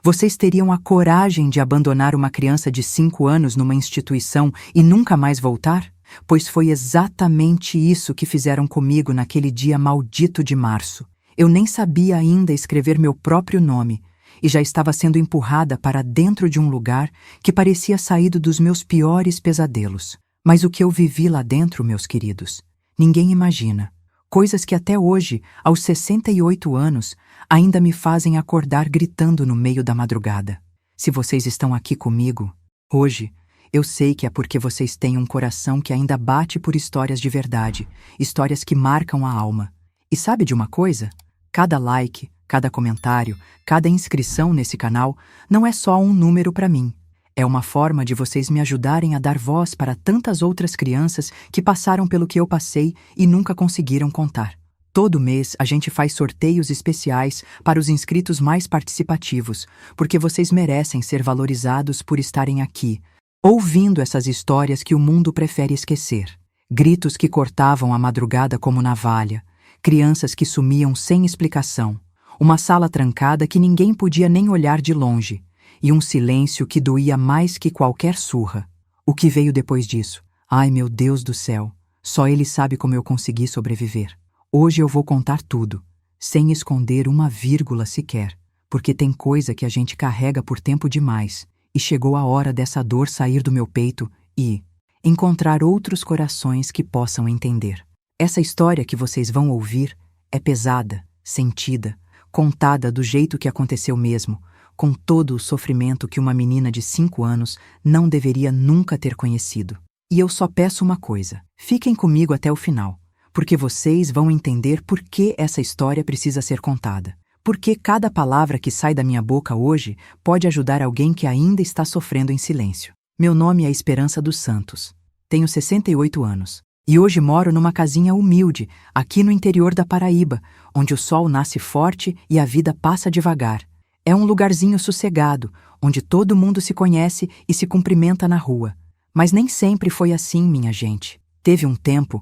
Vocês teriam a coragem de abandonar uma criança de 5 anos numa instituição e nunca mais voltar? Pois foi exatamente isso que fizeram comigo naquele dia maldito de março. Eu nem sabia ainda escrever meu próprio nome e já estava sendo empurrada para dentro de um lugar que parecia saído dos meus piores pesadelos. Mas o que eu vivi lá dentro, meus queridos, ninguém imagina. Coisas que até hoje, aos 68 anos, ainda me fazem acordar gritando no meio da madrugada. Se vocês estão aqui comigo, hoje, eu sei que é porque vocês têm um coração que ainda bate por histórias de verdade, histórias que marcam a alma. E sabe de uma coisa? Cada like, cada comentário, cada inscrição nesse canal não é só um número para mim. É uma forma de vocês me ajudarem a dar voz para tantas outras crianças que passaram pelo que eu passei e nunca conseguiram contar. Todo mês a gente faz sorteios especiais para os inscritos mais participativos, porque vocês merecem ser valorizados por estarem aqui, ouvindo essas histórias que o mundo prefere esquecer. Gritos que cortavam a madrugada como navalha, crianças que sumiam sem explicação, uma sala trancada que ninguém podia nem olhar de longe, e um silêncio que doía mais que qualquer surra. O que veio depois disso? Ai, meu Deus do céu! Só Ele sabe como eu consegui sobreviver. Hoje eu vou contar tudo, sem esconder uma vírgula sequer, porque tem coisa que a gente carrega por tempo demais, e chegou a hora dessa dor sair do meu peito e encontrar outros corações que possam entender. Essa história que vocês vão ouvir é pesada, sentida, contada do jeito que aconteceu mesmo, com todo o sofrimento que uma menina de 5 anos não deveria nunca ter conhecido. E eu só peço uma coisa: fiquem comigo até o final, porque vocês vão entender por que essa história precisa ser contada. Porque cada palavra que sai da minha boca hoje pode ajudar alguém que ainda está sofrendo em silêncio. Meu nome é Esperança dos Santos. Tenho 68 anos. E hoje moro numa casinha humilde, aqui no interior da Paraíba, onde o sol nasce forte e a vida passa devagar. É um lugarzinho sossegado, onde todo mundo se conhece e se cumprimenta na rua. Mas nem sempre foi assim, minha gente. Teve um tempo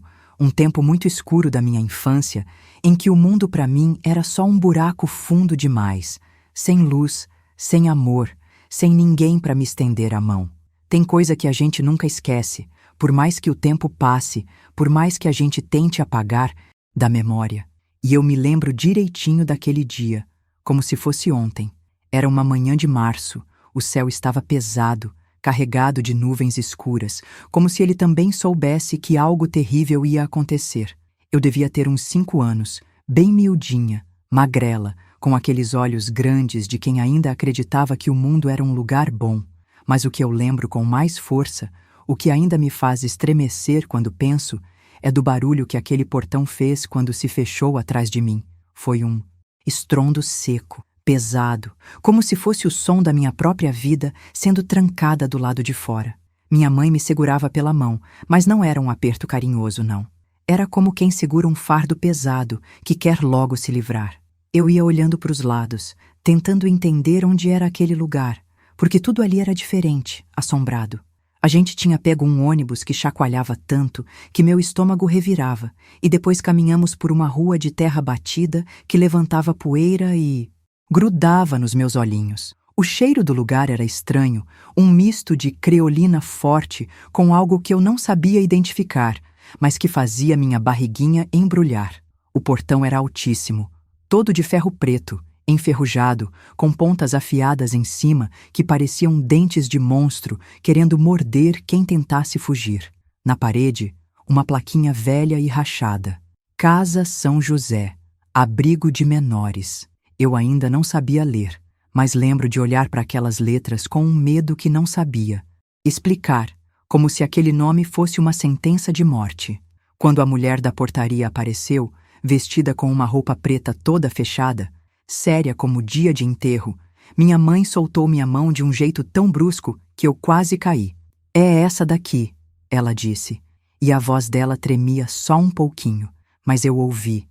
muito escuro da minha infância, em que o mundo para mim era só um buraco fundo demais, sem luz, sem amor, sem ninguém para me estender a mão. Tem coisa que a gente nunca esquece, por mais que o tempo passe, por mais que a gente tente apagar da memória. E eu me lembro direitinho daquele dia, como se fosse ontem. Era uma manhã de março, o céu estava pesado, carregado de nuvens escuras, como se ele também soubesse que algo terrível ia acontecer. Eu devia ter uns 5 anos, bem miudinha, magrela, com aqueles olhos grandes de quem ainda acreditava que o mundo era um lugar bom. Mas o que eu lembro com mais força, o que ainda me faz estremecer quando penso, é do barulho que aquele portão fez quando se fechou atrás de mim. Foi um estrondo seco, pesado, como se fosse o som da minha própria vida sendo trancada do lado de fora. Minha mãe me segurava pela mão, mas não era um aperto carinhoso, não. Era como quem segura um fardo pesado que quer logo se livrar. Eu ia olhando para os lados, tentando entender onde era aquele lugar, porque tudo ali era diferente, assombrado. A gente tinha pego um ônibus que chacoalhava tanto que meu estômago revirava, e depois caminhamos por uma rua de terra batida que levantava poeira e grudava nos meus olhinhos. O cheiro do lugar era estranho, um misto de creolina forte com algo que eu não sabia identificar, mas que fazia minha barriguinha embrulhar. O portão era altíssimo, todo de ferro preto, enferrujado, com pontas afiadas em cima que pareciam dentes de monstro querendo morder quem tentasse fugir. Na parede, uma plaquinha velha e rachada. Casa São José, abrigo de menores. Eu ainda não sabia ler, mas lembro de olhar para aquelas letras com um medo que não sabia explicar, como se aquele nome fosse uma sentença de morte. Quando a mulher da portaria apareceu, vestida com uma roupa preta toda fechada, séria como dia de enterro, minha mãe soltou minha mão de um jeito tão brusco que eu quase caí. "É essa daqui", ela disse, e a voz dela tremia só um pouquinho, mas eu ouvi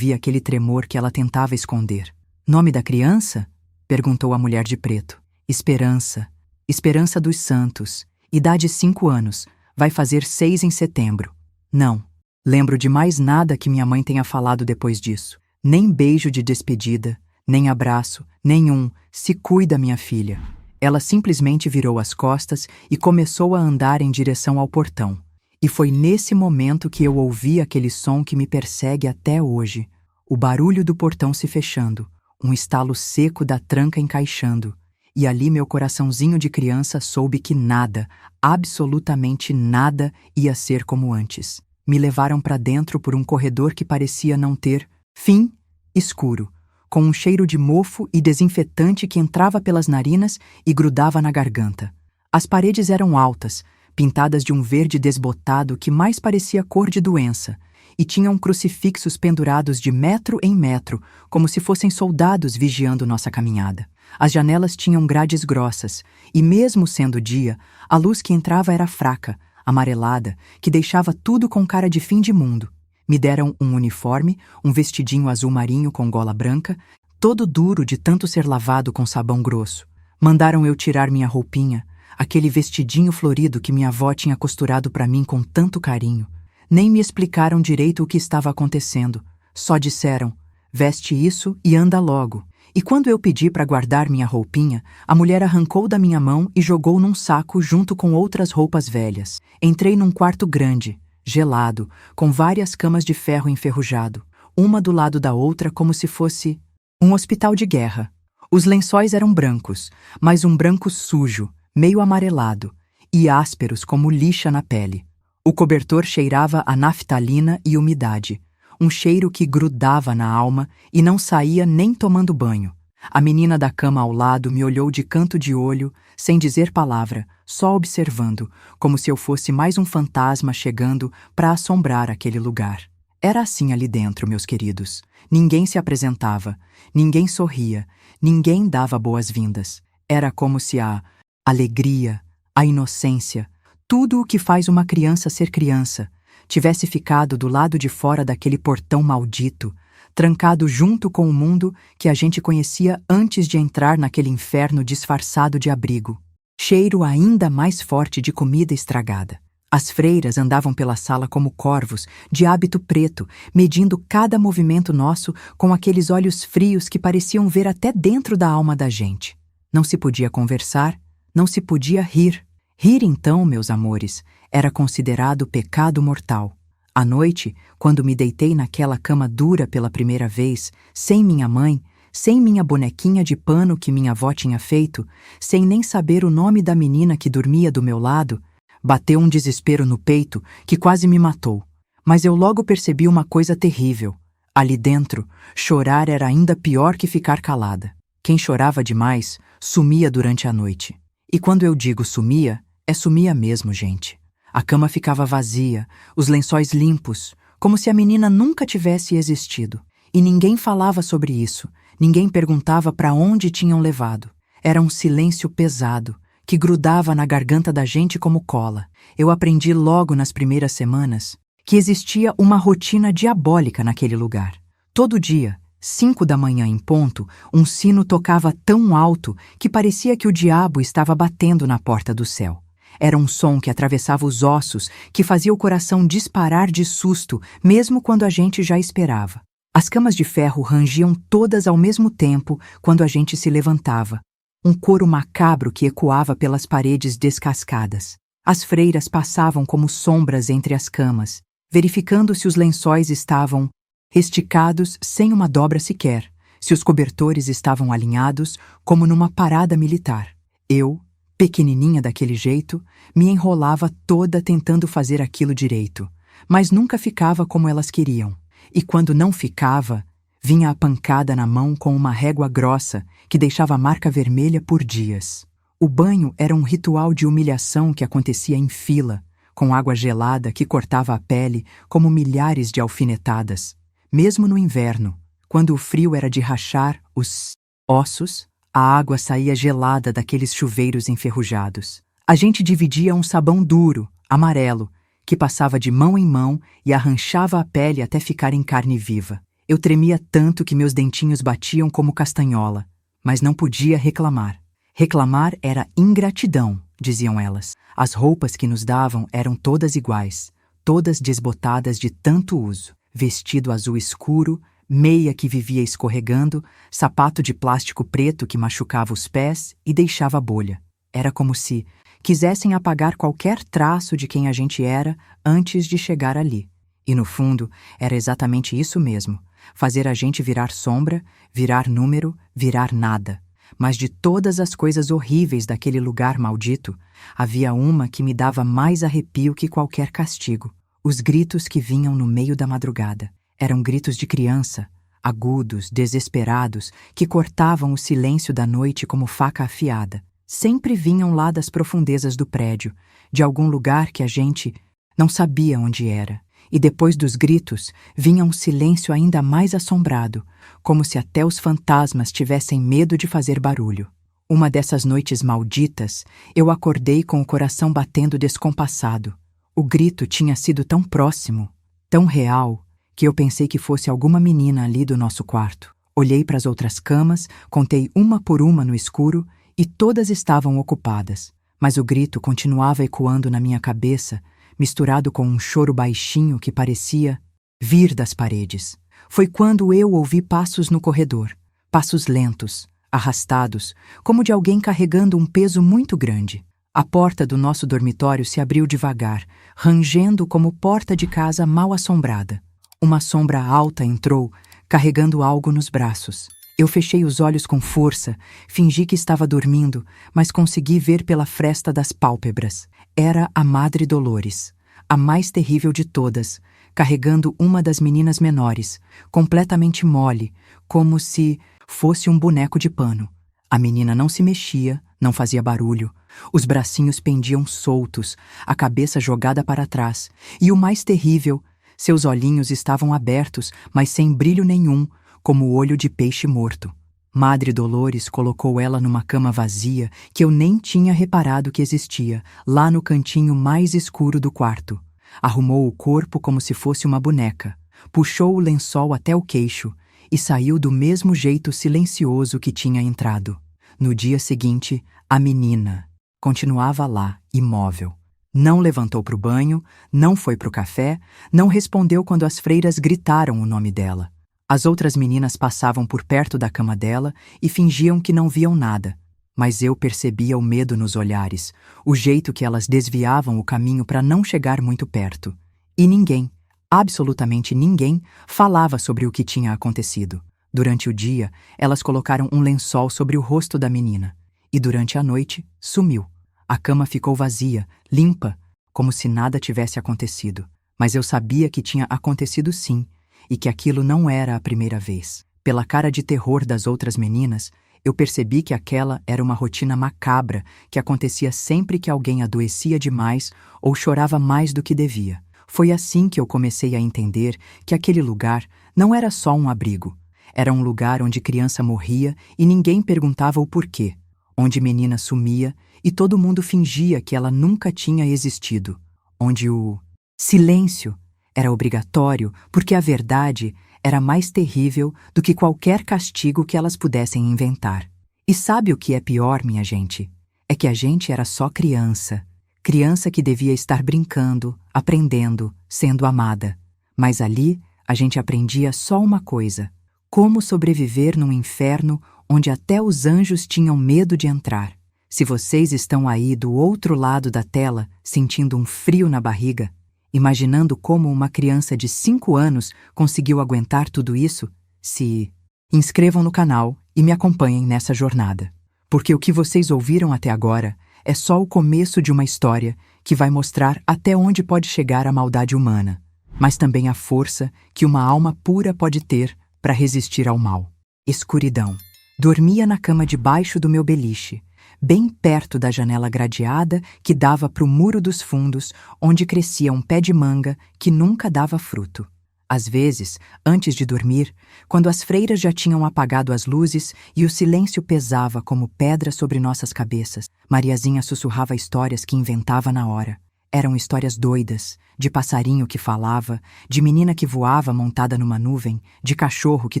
aquele tremor que ela tentava esconder. "Nome da criança?" perguntou a mulher de preto. "Esperança. Esperança dos Santos. Idade 5 anos. Vai fazer 6 em setembro." Não lembro de mais nada que minha mãe tenha falado depois disso. Nem beijo de despedida, Nem abraço, nenhum "se cuida, minha filha". Ela simplesmente virou as costas e começou a andar em direção ao portão. E foi nesse momento que eu ouvi aquele som que me persegue até hoje. O barulho do portão se fechando, um estalo seco da tranca encaixando. E ali meu coraçãozinho de criança soube que nada, absolutamente nada, ia ser como antes. Me levaram para dentro por um corredor que parecia não ter fim, escuro, com um cheiro de mofo e desinfetante que entrava pelas narinas e grudava na garganta. As paredes eram altas, pintadas de um verde desbotado que mais parecia cor de doença, e tinham crucifixos pendurados de metro em metro, como se fossem soldados vigiando nossa caminhada. As janelas tinham grades grossas, e mesmo sendo dia, a luz que entrava era fraca, amarelada, que deixava tudo com cara de fim de mundo. Me deram um uniforme, um vestidinho azul marinho com gola branca, todo duro de tanto ser lavado com sabão grosso. Mandaram eu tirar minha roupinha, aquele vestidinho florido que minha avó tinha costurado para mim com tanto carinho. Nem me explicaram direito o que estava acontecendo. Só disseram, veste isso e anda logo. E quando eu pedi para guardar minha roupinha, a mulher arrancou da minha mão e jogou num saco junto com outras roupas velhas. Entrei num quarto grande, gelado, com várias camas de ferro enferrujado, uma do lado da outra como se fosse um hospital de guerra. Os lençóis eram brancos, mas um branco sujo, meio amarelado, e ásperos como lixa na pele. O cobertor cheirava a naftalina e umidade, um cheiro que grudava na alma e não saía nem tomando banho. A menina da cama ao lado me olhou de canto de olho, sem dizer palavra, só observando, como se eu fosse mais um fantasma chegando para assombrar aquele lugar. Era assim ali dentro, meus queridos. Ninguém se apresentava, ninguém sorria, ninguém dava boas-vindas. Era como se a alegria, a inocência, tudo o que faz uma criança ser criança, tivesse ficado do lado de fora daquele portão maldito, trancado junto com o mundo que a gente conhecia antes de entrar naquele inferno disfarçado de abrigo. Cheiro ainda mais forte de comida estragada. As freiras andavam pela sala como corvos, de hábito preto, medindo cada movimento nosso com aqueles olhos frios que pareciam ver até dentro da alma da gente. Não se podia conversar, não se podia rir. Rir, então, meus amores, era considerado pecado mortal. À noite, quando me deitei naquela cama dura pela primeira vez, sem minha mãe, sem minha bonequinha de pano que minha avó tinha feito, sem nem saber o nome da menina que dormia do meu lado, bateu um desespero no peito que quase me matou. Mas eu logo percebi uma coisa terrível. Ali dentro, chorar era ainda pior que ficar calada. Quem chorava demais, sumia durante a noite. E quando eu digo sumia, sumia mesmo, gente. A cama ficava vazia, os lençóis limpos, como se a menina nunca tivesse existido. E ninguém falava sobre isso, ninguém perguntava para onde tinham levado. Era um silêncio pesado, que grudava na garganta da gente como cola. Eu aprendi logo nas primeiras semanas que existia uma rotina diabólica naquele lugar. Todo dia, 5 da manhã em ponto, um sino tocava tão alto que parecia que o diabo estava batendo na porta do céu. Era um som que atravessava os ossos, que fazia o coração disparar de susto, mesmo quando a gente já esperava. As camas de ferro rangiam todas ao mesmo tempo quando a gente se levantava. Um coro macabro que ecoava pelas paredes descascadas. As freiras passavam como sombras entre as camas, verificando se os lençóis estavam esticados sem uma dobra sequer, se os cobertores estavam alinhados como numa parada militar. Eu, pequenininha daquele jeito, me enrolava toda tentando fazer aquilo direito, mas nunca ficava como elas queriam. E quando não ficava, vinha a pancada na mão com uma régua grossa que deixava marca vermelha por dias. O banho era um ritual de humilhação que acontecia em fila, com água gelada que cortava a pele como milhares de alfinetadas. Mesmo no inverno, quando o frio era de rachar os ossos, a água saía gelada daqueles chuveiros enferrujados. A gente dividia um sabão duro, amarelo, que passava de mão em mão e arranchava a pele até ficar em carne viva. Eu tremia tanto que meus dentinhos batiam como castanhola, mas não podia reclamar. Reclamar era ingratidão, diziam elas. As roupas que nos davam eram todas iguais, todas desbotadas de tanto uso. Vestido azul escuro, meia que vivia escorregando, sapato de plástico preto que machucava os pés e deixava bolha. Era como se quisessem apagar qualquer traço de quem a gente era antes de chegar ali. E no fundo, era exatamente isso mesmo: fazer a gente virar sombra, virar número, virar nada. Mas de todas as coisas horríveis daquele lugar maldito, havia uma que me dava mais arrepio que qualquer castigo: os gritos que vinham no meio da madrugada. Eram gritos de criança, agudos, desesperados, que cortavam o silêncio da noite como faca afiada. Sempre vinham lá das profundezas do prédio, de algum lugar que a gente não sabia onde era. E depois dos gritos, vinha um silêncio ainda mais assombrado, como se até os fantasmas tivessem medo de fazer barulho. Uma dessas noites malditas, eu acordei com o coração batendo descompassado. O grito tinha sido tão próximo, tão real, que eu pensei que fosse alguma menina ali do nosso quarto. Olhei para as outras camas, contei uma por uma no escuro e todas estavam ocupadas. Mas o grito continuava ecoando na minha cabeça, misturado com um choro baixinho que parecia vir das paredes. Foi quando eu ouvi passos no corredor, passos lentos, arrastados, como de alguém carregando um peso muito grande. A porta do nosso dormitório se abriu devagar, rangendo como porta de casa mal assombrada. Uma sombra alta entrou, carregando algo nos braços. Eu fechei os olhos com força, fingi que estava dormindo, mas consegui ver pela fresta das pálpebras. Era a Madre Dolores, a mais terrível de todas, carregando uma das meninas menores, completamente mole, como se fosse um boneco de pano. A menina não se mexia, não fazia barulho. Os bracinhos pendiam soltos, a cabeça jogada para trás. E o mais terrível, seus olhinhos estavam abertos, mas sem brilho nenhum, como o olho de peixe morto. Madre Dolores colocou ela numa cama vazia que eu nem tinha reparado que existia, lá no cantinho mais escuro do quarto. Arrumou o corpo como se fosse uma boneca, puxou o lençol até o queixo e saiu do mesmo jeito silencioso que tinha entrado. No dia seguinte, a menina continuava lá, imóvel. Não levantou para o banho, não foi para o café, não respondeu quando as freiras gritaram o nome dela. As outras meninas passavam por perto da cama dela e fingiam que não viam nada. Mas eu percebia o medo nos olhares, o jeito que elas desviavam o caminho para não chegar muito perto. E ninguém, absolutamente ninguém, falava sobre o que tinha acontecido. Durante o dia, elas colocaram um lençol sobre o rosto da menina. E durante a noite, sumiu. A cama ficou vazia, limpa, como se nada tivesse acontecido. Mas eu sabia que tinha acontecido sim, e que aquilo não era a primeira vez. Pela cara de terror das outras meninas, eu percebi que aquela era uma rotina macabra que acontecia sempre que alguém adoecia demais ou chorava mais do que devia. Foi assim que eu comecei a entender que aquele lugar não era só um abrigo. Era um lugar onde criança morria e ninguém perguntava o porquê, onde menina sumia e todo mundo fingia que ela nunca tinha existido, onde o silêncio era obrigatório porque a verdade era mais terrível do que qualquer castigo que elas pudessem inventar. E sabe o que é pior, minha gente? É que a gente era só criança. Criança que devia estar brincando, aprendendo, sendo amada. Mas ali a gente aprendia só uma coisa: como sobreviver num inferno onde até os anjos tinham medo de entrar. Se vocês estão aí do outro lado da tela, sentindo um frio na barriga, imaginando como uma criança de 5 anos conseguiu aguentar tudo isso, se inscrevam no canal e me acompanhem nessa jornada. Porque o que vocês ouviram até agora é só o começo de uma história que vai mostrar até onde pode chegar a maldade humana, mas também a força que uma alma pura pode ter para resistir ao mal. Escuridão. Dormia na cama debaixo do meu beliche, bem perto da janela gradeada que dava para o muro dos fundos, onde crescia um pé de manga que nunca dava fruto. Às vezes, antes de dormir, quando as freiras já tinham apagado as luzes e o silêncio pesava como pedra sobre nossas cabeças, Mariazinha sussurrava histórias que inventava na hora. Eram histórias doidas, de passarinho que falava, de menina que voava montada numa nuvem, de cachorro que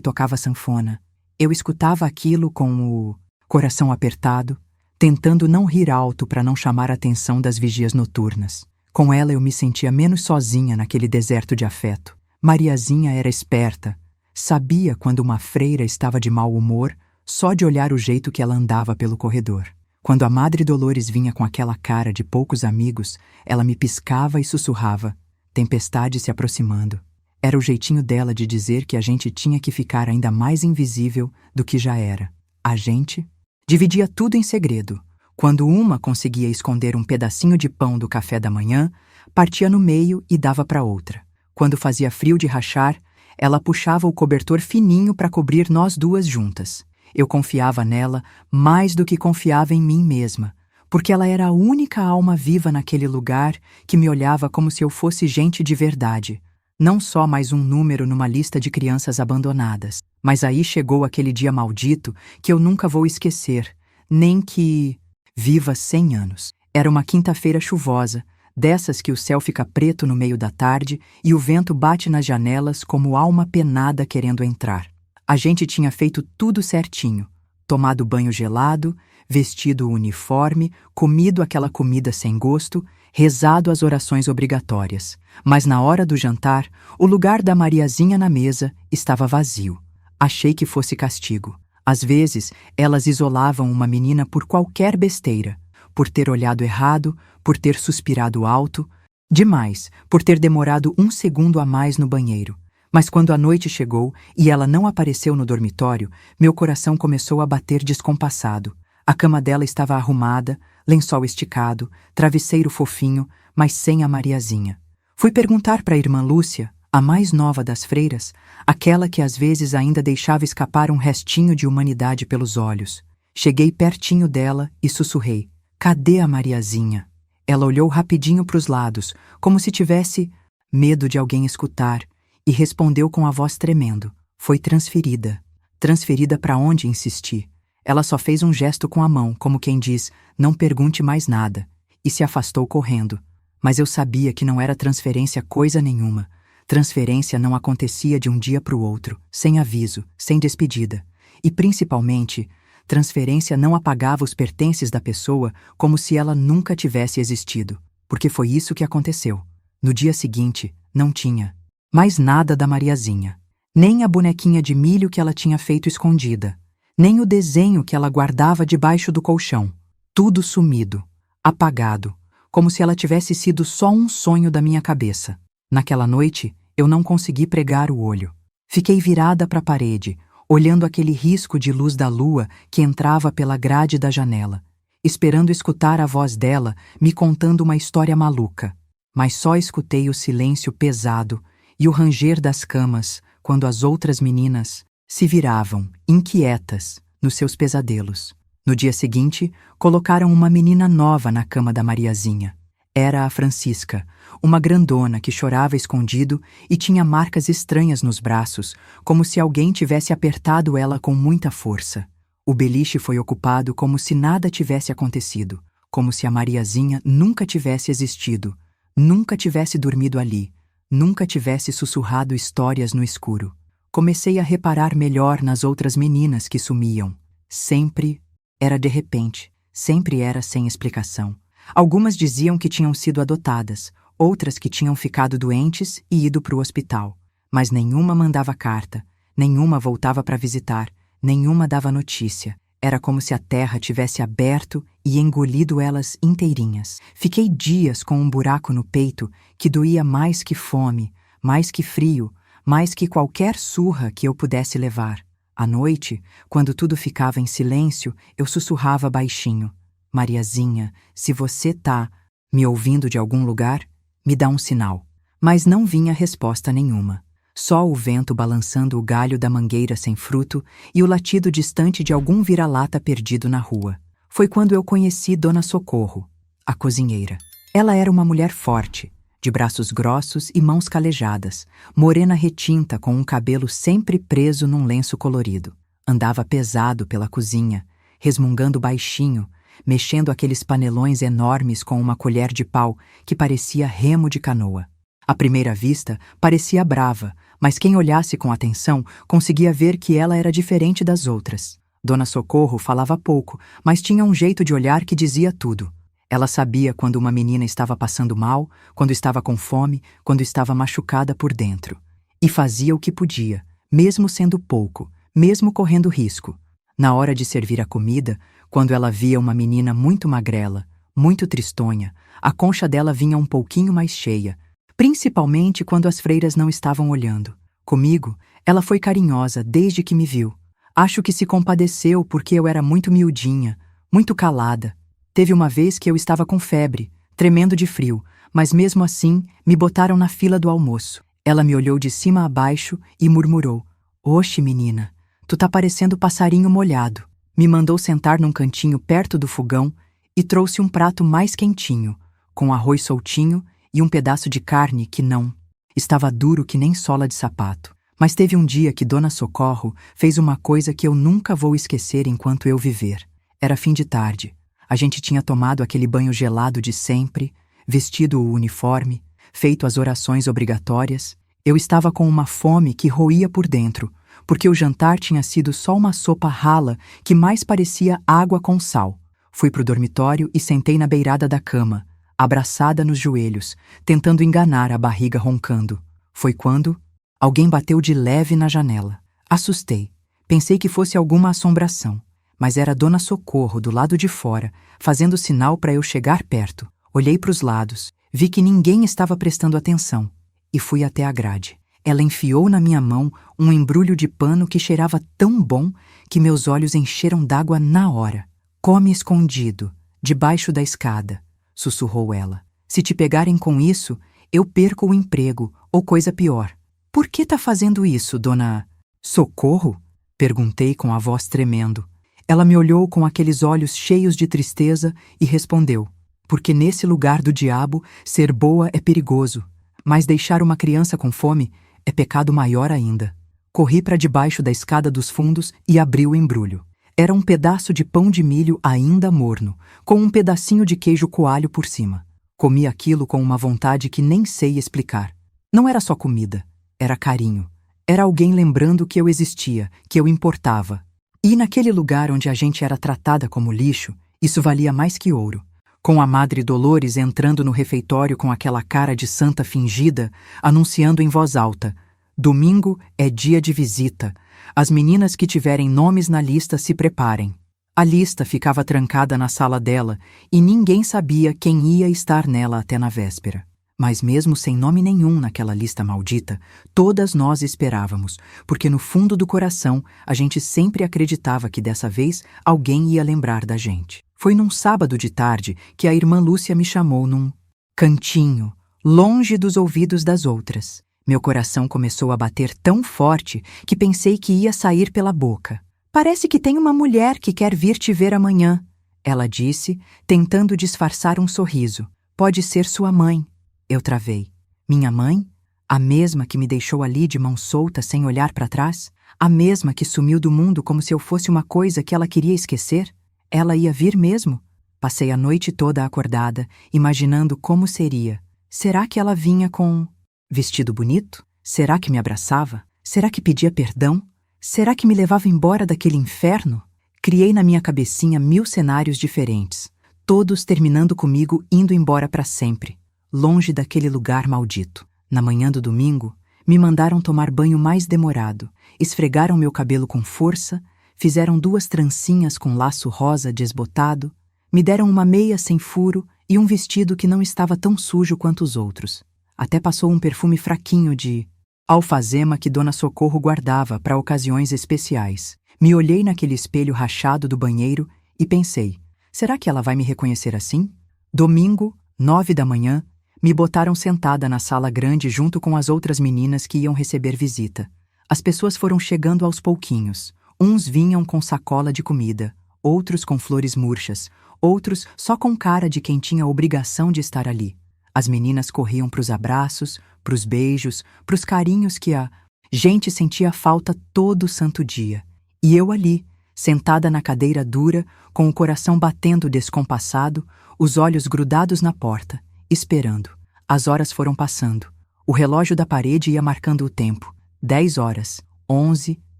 tocava sanfona. Eu escutava aquilo com o coração apertado, tentando não rir alto para não chamar a atenção das vigias noturnas. Com ela eu me sentia menos sozinha naquele deserto de afeto. Mariazinha era esperta, Sabia quando uma freira estava de mau humor só de olhar o jeito que ela andava pelo corredor. Quando a Madre Dolores vinha com aquela cara de poucos amigos, ela me piscava e sussurrava, tempestade se aproximando. Era o jeitinho dela de dizer que a gente tinha que ficar ainda mais invisível do que já era. A gente dividia tudo em segredo. Quando uma conseguia esconder um pedacinho de pão do café da manhã, partia no meio e dava para outra. Quando fazia frio de rachar, ela puxava o cobertor fininho para cobrir nós duas juntas. Eu confiava nela mais do que confiava em mim mesma, porque ela era a única alma viva naquele lugar que me olhava como se eu fosse gente de verdade. Não só mais um número numa lista de crianças abandonadas. Mas aí chegou aquele dia maldito que eu nunca vou esquecer, nem que viva 100 anos. Era uma quinta-feira chuvosa, dessas que o céu fica preto no meio da tarde e o vento bate nas janelas como alma penada querendo entrar. A gente tinha feito tudo certinho, tomado banho gelado, vestido o uniforme, comido aquela comida sem gosto, rezado as orações obrigatórias. Mas na hora do jantar, o lugar da Mariazinha na mesa estava vazio. Achei que fosse castigo. Às vezes, elas isolavam uma menina por qualquer besteira, por ter olhado errado, por ter suspirado alto, demais, por ter demorado 1 segundo a mais no banheiro. Mas quando a noite chegou e ela não apareceu no dormitório, meu coração começou a bater descompassado. A cama dela estava arrumada, lençol esticado, travesseiro fofinho, mas sem a Mariazinha. Fui perguntar para a irmã Lúcia, a mais nova das freiras, aquela que às vezes ainda deixava escapar um restinho de humanidade pelos olhos. Cheguei pertinho dela e sussurrei, cadê a Mariazinha? Ela olhou rapidinho para os lados, como se tivesse medo de alguém escutar, e respondeu com a voz tremendo. Foi transferida. Transferida para onde? Insisti. Ela só fez um gesto com a mão, como quem diz, não pergunte mais nada, e se afastou correndo. Mas eu sabia que não era transferência coisa nenhuma. Transferência não acontecia de um dia para o outro, sem aviso, sem despedida. E, principalmente, transferência não apagava os pertences da pessoa como se ela nunca tivesse existido, porque foi isso que aconteceu. No dia seguinte, não tinha mais nada da Mariazinha. Nem a bonequinha de milho que ela tinha feito escondida. Nem o desenho que ela guardava debaixo do colchão. Tudo sumido, apagado, como se ela tivesse sido só um sonho da minha cabeça. Naquela noite, eu não consegui pregar o olho. Fiquei virada para a parede, olhando aquele risco de luz da lua que entrava pela grade da janela, esperando escutar a voz dela me contando uma história maluca. Mas só escutei o silêncio pesado e o ranger das camas quando as outras meninas se viravam, inquietas, nos seus pesadelos. No dia seguinte, colocaram uma menina nova na cama da Mariazinha. Era a Francisca, uma grandona que chorava escondido e tinha marcas estranhas nos braços, como se alguém tivesse apertado ela com muita força. O beliche foi ocupado como se nada tivesse acontecido, como se a Mariazinha nunca tivesse existido, nunca tivesse dormido ali, nunca tivesse sussurrado histórias no escuro. Comecei a reparar melhor nas outras meninas que sumiam. Sempre era de repente, sempre era sem explicação. Algumas diziam que tinham sido adotadas, outras que tinham ficado doentes e ido para o hospital. Mas nenhuma mandava carta, nenhuma voltava para visitar, nenhuma dava notícia. Era como se a terra tivesse aberto e engolido elas inteirinhas. Fiquei dias com um buraco no peito que doía mais que fome, mais que frio, mais que qualquer surra que eu pudesse levar. À noite, quando tudo ficava em silêncio, eu sussurrava baixinho. Mariazinha, se você tá me ouvindo de algum lugar, me dá um sinal. Mas não vinha resposta nenhuma. Só o vento balançando o galho da mangueira sem fruto e o latido distante de algum vira-lata perdido na rua. Foi quando eu conheci Dona Socorro, a cozinheira. Ela era uma mulher forte, de braços grossos e mãos calejadas, morena retinta com um cabelo sempre preso num lenço colorido. Andava pesado pela cozinha, resmungando baixinho, mexendo aqueles panelões enormes com uma colher de pau que parecia remo de canoa. À primeira vista, parecia brava, mas quem olhasse com atenção conseguia ver que ela era diferente das outras. Dona Socorro falava pouco, mas tinha um jeito de olhar que dizia tudo. Ela sabia quando uma menina estava passando mal, quando estava com fome, quando estava machucada por dentro. E fazia o que podia, mesmo sendo pouco, mesmo correndo risco. Na hora de servir a comida, quando ela via uma menina muito magrela, muito tristonha, a concha dela vinha um pouquinho mais cheia, principalmente quando as freiras não estavam olhando. Comigo, ela foi carinhosa desde que me viu. Acho que se compadeceu porque eu era muito miudinha, muito calada. Teve uma vez que eu estava com febre, tremendo de frio, mas mesmo assim me botaram na fila do almoço. Ela me olhou de cima a baixo e murmurou: "Oxe, menina, tu tá parecendo passarinho molhado." Me mandou sentar num cantinho perto do fogão e trouxe um prato mais quentinho, com arroz soltinho e um pedaço de carne que não estava duro que nem sola de sapato. Mas teve um dia que Dona Socorro fez uma coisa que eu nunca vou esquecer enquanto eu viver. Era fim de tarde. A gente tinha tomado aquele banho gelado de sempre, vestido o uniforme, feito as orações obrigatórias. Eu estava com uma fome que roía por dentro, porque o jantar tinha sido só uma sopa rala que mais parecia água com sal. Fui pro dormitório e sentei na beirada da cama, abraçada nos joelhos, tentando enganar a barriga roncando. Foi quando alguém bateu de leve na janela. Assustei. Pensei que fosse alguma assombração, mas era Dona Socorro do lado de fora, fazendo sinal para eu chegar perto. Olhei para os lados, vi que ninguém estava prestando atenção e fui até a grade. Ela enfiou na minha mão um embrulho de pano que cheirava tão bom que meus olhos encheram d'água na hora. "Come escondido, debaixo da escada", sussurrou ela. "Se te pegarem com isso, eu perco o emprego, ou coisa pior." "Por que tá fazendo isso, Dona Socorro?" perguntei com a voz tremendo. Ela me olhou com aqueles olhos cheios de tristeza e respondeu: "Porque nesse lugar do diabo, ser boa é perigoso, mas deixar uma criança com fome é pecado maior ainda." Corri para debaixo da escada dos fundos e abri o embrulho. Era um pedaço de pão de milho ainda morno, com um pedacinho de queijo coalho por cima. Comi aquilo com uma vontade que nem sei explicar. Não era só comida, era carinho. Era alguém lembrando que eu existia, que eu importava. E naquele lugar onde a gente era tratada como lixo, isso valia mais que ouro. Com a Madre Dolores entrando no refeitório com aquela cara de santa fingida, anunciando em voz alta: "Domingo é dia de visita. As meninas que tiverem nomes na lista se preparem." A lista ficava trancada na sala dela e ninguém sabia quem ia estar nela até na véspera. Mas mesmo sem nome nenhum naquela lista maldita, todas nós esperávamos, porque no fundo do coração a gente sempre acreditava que dessa vez alguém ia lembrar da gente. Foi num sábado de tarde que a irmã Lúcia me chamou num cantinho, longe dos ouvidos das outras. Meu coração começou a bater tão forte que pensei que ia sair pela boca. "Parece que tem uma mulher que quer vir te ver amanhã", ela disse, tentando disfarçar um sorriso. "Pode ser sua mãe." Eu travei. Minha mãe? A mesma que me deixou ali de mão solta sem olhar para trás? A mesma que sumiu do mundo como se eu fosse uma coisa que ela queria esquecer? Ela ia vir mesmo? Passei a noite toda acordada, imaginando como seria. Será que ela vinha com vestido bonito? Será que me abraçava? Será que pedia perdão? Será que me levava embora daquele inferno? Criei na minha cabecinha 1000 cenários diferentes, todos terminando comigo indo embora para sempre, longe daquele lugar maldito. Na manhã do domingo, me mandaram tomar banho mais demorado, esfregaram meu cabelo com força, fizeram 2 trancinhas com laço rosa desbotado, me deram uma meia sem furo e um vestido que não estava tão sujo quanto os outros. Até passou um perfume fraquinho de alfazema que Dona Socorro guardava para ocasiões especiais. Me olhei naquele espelho rachado do banheiro e pensei: será que ela vai me reconhecer assim? Domingo, 9 da manhã, me botaram sentada na sala grande junto com as outras meninas que iam receber visita. As pessoas foram chegando aos pouquinhos. Uns vinham com sacola de comida, outros com flores murchas, outros só com cara de quem tinha obrigação de estar ali. As meninas corriam para os abraços, para os beijos, para os carinhos que a gente sentia falta todo santo dia. E eu ali, sentada na cadeira dura, com o coração batendo descompassado, os olhos grudados na porta, esperando. As horas foram passando. O relógio da parede ia marcando o tempo. 10 horas, 11,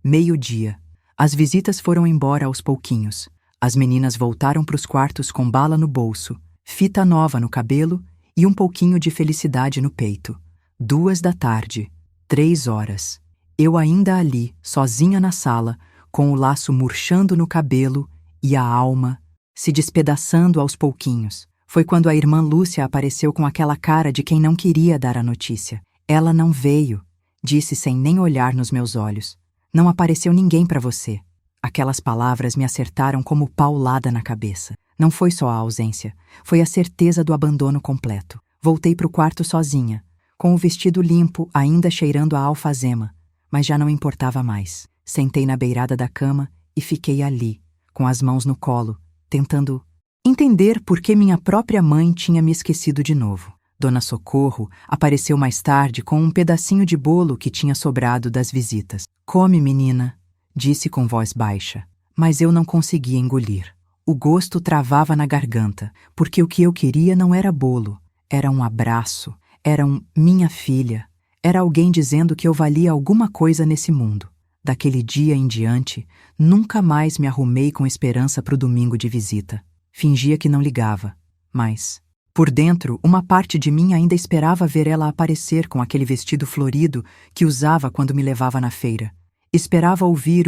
meio-dia. As visitas foram embora aos pouquinhos. As meninas voltaram para os quartos com bala no bolso, fita nova no cabelo e um pouquinho de felicidade no peito. 2 da tarde, 3 horas. Eu ainda ali, sozinha na sala, com o laço murchando no cabelo e a alma se despedaçando aos pouquinhos. Foi quando a irmã Lúcia apareceu com aquela cara de quem não queria dar a notícia. Ela não veio, disse sem nem olhar nos meus olhos. Não apareceu ninguém para você. Aquelas palavras me acertaram como paulada na cabeça. Não foi só a ausência, foi a certeza do abandono completo. Voltei para o quarto sozinha, com o vestido limpo, ainda cheirando a alfazema, mas já não importava mais. Sentei na beirada da cama e fiquei ali, com as mãos no colo, tentando entender por que minha própria mãe tinha me esquecido de novo. Dona Socorro apareceu mais tarde com um pedacinho de bolo que tinha sobrado das visitas. Come, menina, disse com voz baixa, mas eu não conseguia engolir. O gosto travava na garganta, porque o que eu queria não era bolo, era um abraço, era minha filha, era alguém dizendo que eu valia alguma coisa nesse mundo. Daquele dia em diante, nunca mais me arrumei com esperança para o domingo de visita. Fingia que não ligava, mas por dentro, uma parte de mim ainda esperava ver ela aparecer com aquele vestido florido que usava quando me levava na feira. Esperava ouvir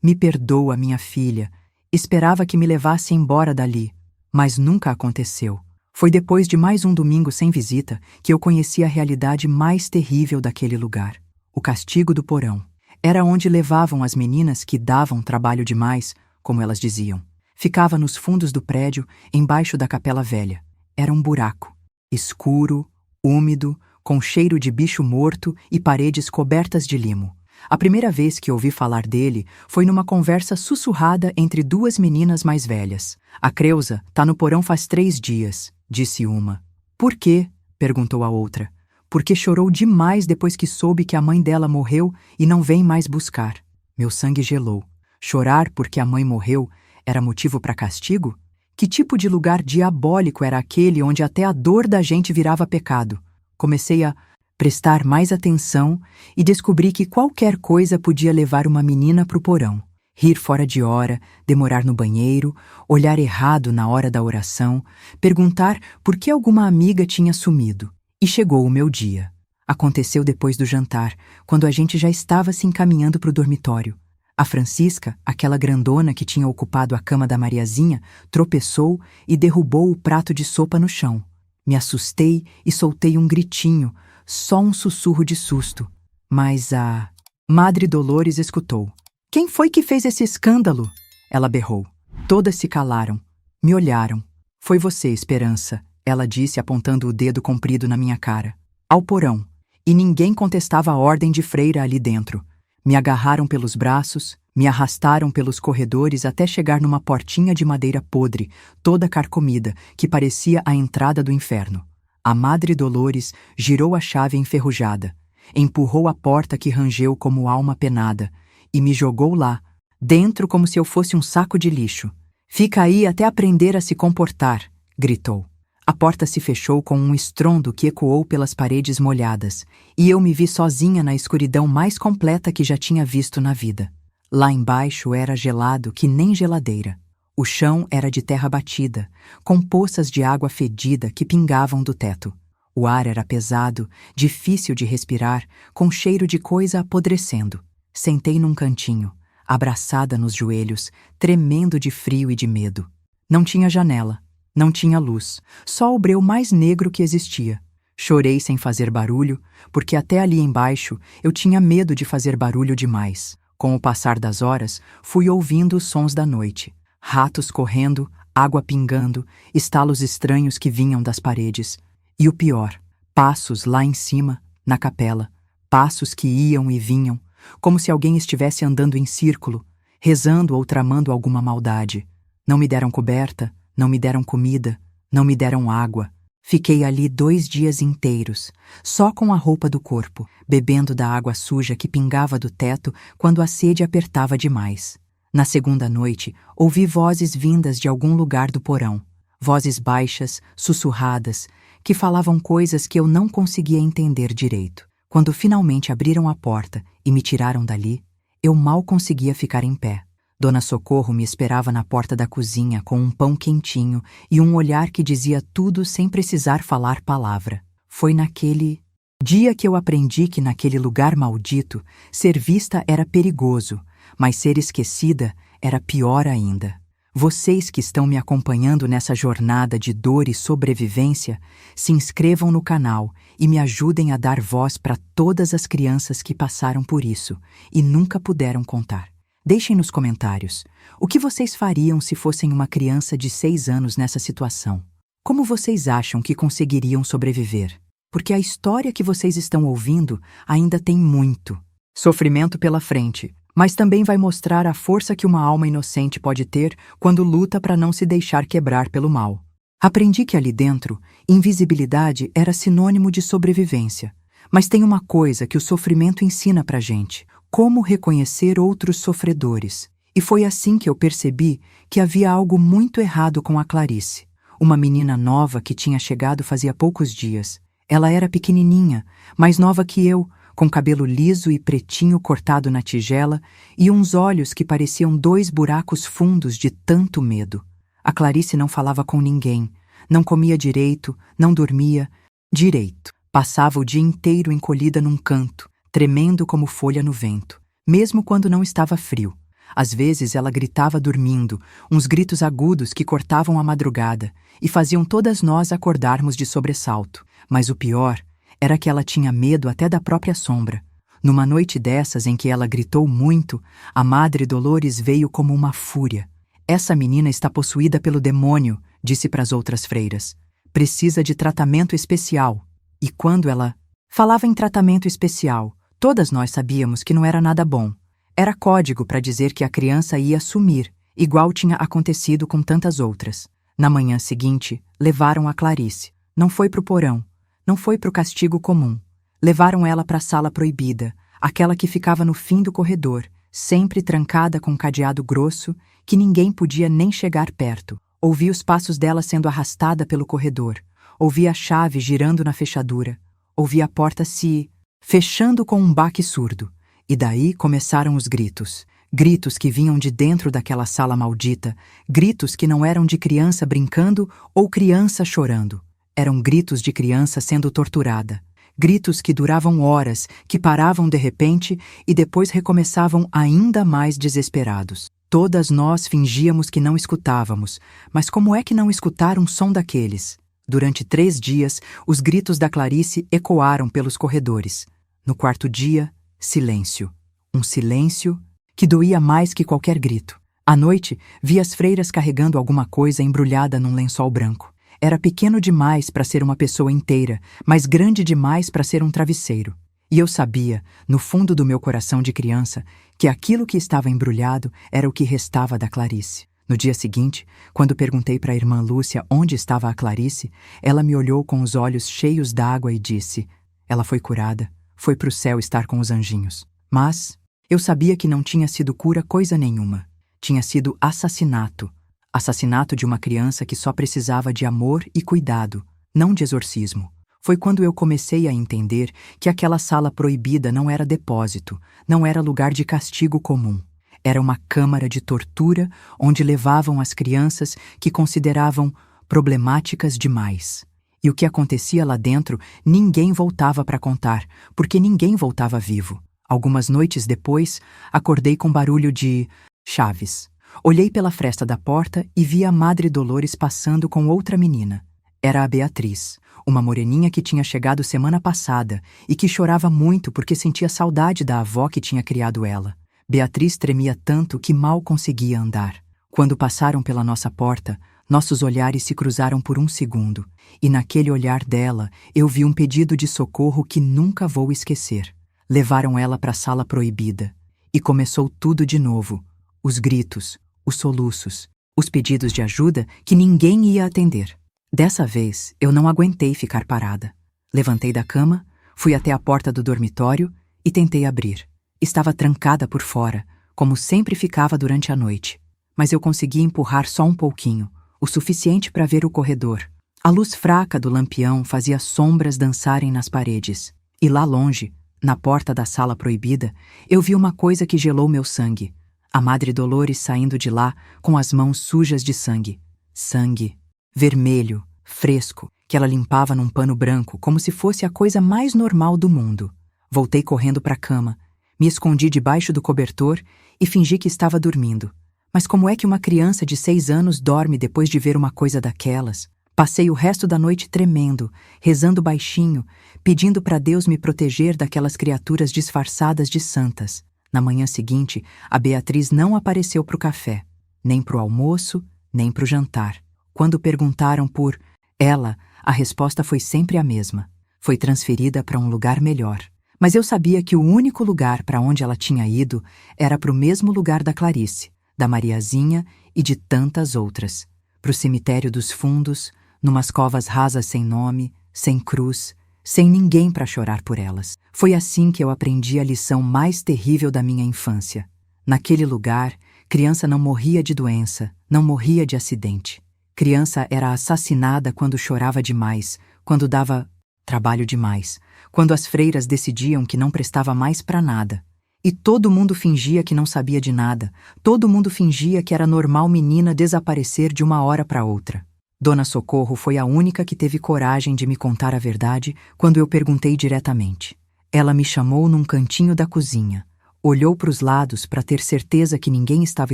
"Me perdoa, minha filha". Esperava que me levasse embora dali, mas nunca aconteceu. Foi depois de mais um domingo sem visita que eu conheci a realidade mais terrível daquele lugar. O castigo do porão. Era onde levavam as meninas que davam trabalho demais, como elas diziam. Ficava nos fundos do prédio, embaixo da capela velha. Era um buraco, escuro, úmido, com cheiro de bicho morto e paredes cobertas de limo. A primeira vez que ouvi falar dele foi numa conversa sussurrada entre duas meninas mais velhas. A Creusa tá no porão faz 3 dias, disse uma. Por quê? Perguntou a outra. Porque chorou demais depois que soube que a mãe dela morreu e não vem mais buscar. Meu sangue gelou. Chorar porque a mãe morreu era motivo para castigo? Que tipo de lugar diabólico era aquele onde até a dor da gente virava pecado? Comecei a prestar mais atenção e descobri que qualquer coisa podia levar uma menina para o porão. Rir fora de hora, demorar no banheiro, olhar errado na hora da oração, perguntar por que alguma amiga tinha sumido. E chegou o meu dia. Aconteceu depois do jantar, quando a gente já estava se encaminhando para o dormitório. A Francisca, aquela grandona que tinha ocupado a cama da Mariazinha, tropeçou e derrubou o prato de sopa no chão. Me assustei e soltei um gritinho, só um sussurro de susto. Mas a Madre Dolores escutou. Quem foi que fez esse escândalo? Ela berrou. Todas se calaram. Me olharam. Foi você, Esperança, ela disse apontando o dedo comprido na minha cara. Ao porão. E ninguém contestava a ordem de freira ali dentro. Me agarraram pelos braços, me arrastaram pelos corredores até chegar numa portinha de madeira podre, toda carcomida, que parecia a entrada do inferno. A Madre Dolores girou a chave enferrujada, empurrou a porta que rangeu como alma penada e me jogou lá, dentro como se eu fosse um saco de lixo. Fica aí até aprender a se comportar, gritou. A porta se fechou com um estrondo que ecoou pelas paredes molhadas, e eu me vi sozinha na escuridão mais completa que já tinha visto na vida. Lá embaixo era gelado que nem geladeira. O chão era de terra batida, com poças de água fedida que pingavam do teto. O ar era pesado, difícil de respirar, com cheiro de coisa apodrecendo. Sentei num cantinho, abraçada nos joelhos, tremendo de frio e de medo. Não tinha janela. Não tinha luz, só o breu mais negro que existia. Chorei sem fazer barulho, porque até ali embaixo eu tinha medo de fazer barulho demais. Com o passar das horas, fui ouvindo os sons da noite. Ratos correndo, água pingando, estalos estranhos que vinham das paredes. E o pior, passos lá em cima, na capela. Passos que iam e vinham, como se alguém estivesse andando em círculo, rezando ou tramando alguma maldade. Não me deram coberta, não me deram comida, não me deram água. Fiquei ali 2 dias inteiros, só com a roupa do corpo, bebendo da água suja que pingava do teto quando a sede apertava demais. Na segunda noite, ouvi vozes vindas de algum lugar do porão. Vozes baixas, sussurradas, que falavam coisas que eu não conseguia entender direito. Quando finalmente abriram a porta e me tiraram dali, eu mal conseguia ficar em pé. Dona Socorro me esperava na porta da cozinha com um pão quentinho e um olhar que dizia tudo sem precisar falar palavra. Foi naquele Dia que eu aprendi que naquele lugar maldito, ser vista era perigoso, mas ser esquecida era pior ainda. Vocês que estão me acompanhando nessa jornada de dor e sobrevivência, se inscrevam no canal e me ajudem a dar voz para todas as crianças que passaram por isso e nunca puderam contar. Deixem nos comentários o que vocês fariam se fossem uma criança de 6 anos nessa situação. Como vocês acham que conseguiriam sobreviver? Porque a história que vocês estão ouvindo ainda tem muito sofrimento pela frente, mas também vai mostrar a força que uma alma inocente pode ter quando luta para não se deixar quebrar pelo mal. Aprendi que ali dentro, invisibilidade era sinônimo de sobrevivência. Mas tem uma coisa que o sofrimento ensina pra gente: como reconhecer outros sofredores. E foi assim que eu percebi que havia algo muito errado com a Clarice, uma menina nova que tinha chegado fazia poucos dias. Ela era pequenininha, mais nova que eu, com cabelo liso e pretinho cortado na tigela e uns olhos que pareciam 2 buracos fundos de tanto medo. A Clarice não falava com ninguém, não comia direito, não dormia direito. Passava o dia inteiro encolhida num canto, tremendo como folha no vento, mesmo quando não estava frio. Às vezes ela gritava dormindo, uns gritos agudos que cortavam a madrugada e faziam todas nós acordarmos de sobressalto. Mas o pior era que ela tinha medo até da própria sombra. Numa noite dessas em que ela gritou muito, a Madre Dolores veio como uma fúria. Essa menina está possuída pelo demônio, disse para as outras freiras. Precisa de tratamento especial. E quando ela falava em tratamento especial, todas nós sabíamos que não era nada bom. Era código para dizer que a criança ia sumir, igual tinha acontecido com tantas outras. Na manhã seguinte, levaram a Clarice. Não foi pro porão, não foi pro castigo comum. Levaram ela para a sala proibida, aquela que ficava no fim do corredor, sempre trancada com um cadeado grosso, que ninguém podia nem chegar perto. Ouvi os passos dela sendo arrastada pelo corredor. Ouvi a chave girando na fechadura. Ouvi a porta se fechando com um baque surdo. E daí começaram os gritos. Gritos que vinham de dentro daquela sala maldita. Gritos que não eram de criança brincando ou criança chorando. Eram gritos de criança sendo torturada. Gritos que duravam horas, que paravam de repente e depois recomeçavam ainda mais desesperados. Todas nós fingíamos que não escutávamos, mas como é que não escutar um som daqueles? Durante 3 dias, os gritos da Clarice ecoaram pelos corredores. No 4º dia, silêncio. Um silêncio que doía mais que qualquer grito. À noite, vi as freiras carregando alguma coisa embrulhada num lençol branco. Era pequeno demais para ser uma pessoa inteira, mas grande demais para ser um travesseiro. E eu sabia, no fundo do meu coração de criança, que aquilo que estava embrulhado era o que restava da Clarice. No dia seguinte, quando perguntei para a irmã Lúcia onde estava a Clarice, ela me olhou com os olhos cheios d'água e disse: ela foi curada, foi para o céu estar com os anjinhos. Mas eu sabia que não tinha sido cura coisa nenhuma. Tinha sido assassinato. Assassinato de uma criança que só precisava de amor e cuidado, não de exorcismo. Foi quando eu comecei a entender que aquela sala proibida não era depósito, não era lugar de castigo comum. Era uma câmara de tortura onde levavam as crianças que consideravam problemáticas demais. E o que acontecia lá dentro, ninguém voltava para contar, porque ninguém voltava vivo. Algumas noites depois, acordei com barulho de chaves. Olhei pela fresta da porta e vi a Madre Dolores passando com outra menina. Era a Beatriz, uma moreninha que tinha chegado semana passada e que chorava muito porque sentia saudade da avó que tinha criado ela. Beatriz tremia tanto que mal conseguia andar. Quando passaram pela nossa porta, nossos olhares se cruzaram por um segundo, e naquele olhar dela eu vi um pedido de socorro que nunca vou esquecer. Levaram ela para a sala proibida, e começou tudo de novo. Os gritos, os soluços, os pedidos de ajuda que ninguém ia atender. Dessa vez, eu não aguentei ficar parada. Levantei da cama, fui até a porta do dormitório e tentei abrir. Estava trancada por fora, como sempre ficava durante a noite. Mas eu consegui empurrar só um pouquinho, o suficiente para ver o corredor. A luz fraca do lampião fazia sombras dançarem nas paredes. E lá longe, na porta da sala proibida, eu vi uma coisa que gelou meu sangue. A Madre Dolores saindo de lá com as mãos sujas de sangue. Sangue vermelho, fresco, que ela limpava num pano branco como se fosse a coisa mais normal do mundo. Voltei correndo para a cama, me escondi debaixo do cobertor e fingi que estava dormindo. Mas como é que uma criança de 6 anos dorme depois de ver uma coisa daquelas? Passei o resto da noite tremendo, rezando baixinho, pedindo para Deus me proteger daquelas criaturas disfarçadas de santas. Na manhã seguinte, a Beatriz não apareceu para o café, nem para o almoço, nem para o jantar. Quando perguntaram por ela, a resposta foi sempre a mesma. Foi transferida para um lugar melhor. Mas eu sabia que o único lugar para onde ela tinha ido era para o mesmo lugar da Clarice, da Mariazinha e de tantas outras. Para o cemitério dos fundos, numas covas rasas sem nome, sem cruz, sem ninguém para chorar por elas. Foi assim que eu aprendi a lição mais terrível da minha infância. Naquele lugar, criança não morria de doença, não morria de acidente. Criança era assassinada quando chorava demais, quando dava trabalho demais, quando as freiras decidiam que não prestava mais para nada. E todo mundo fingia que não sabia de nada, todo mundo fingia que era normal menina desaparecer de uma hora para outra. Dona Socorro foi a única que teve coragem de me contar a verdade quando eu perguntei diretamente. Ela me chamou num cantinho da cozinha, olhou para os lados para ter certeza que ninguém estava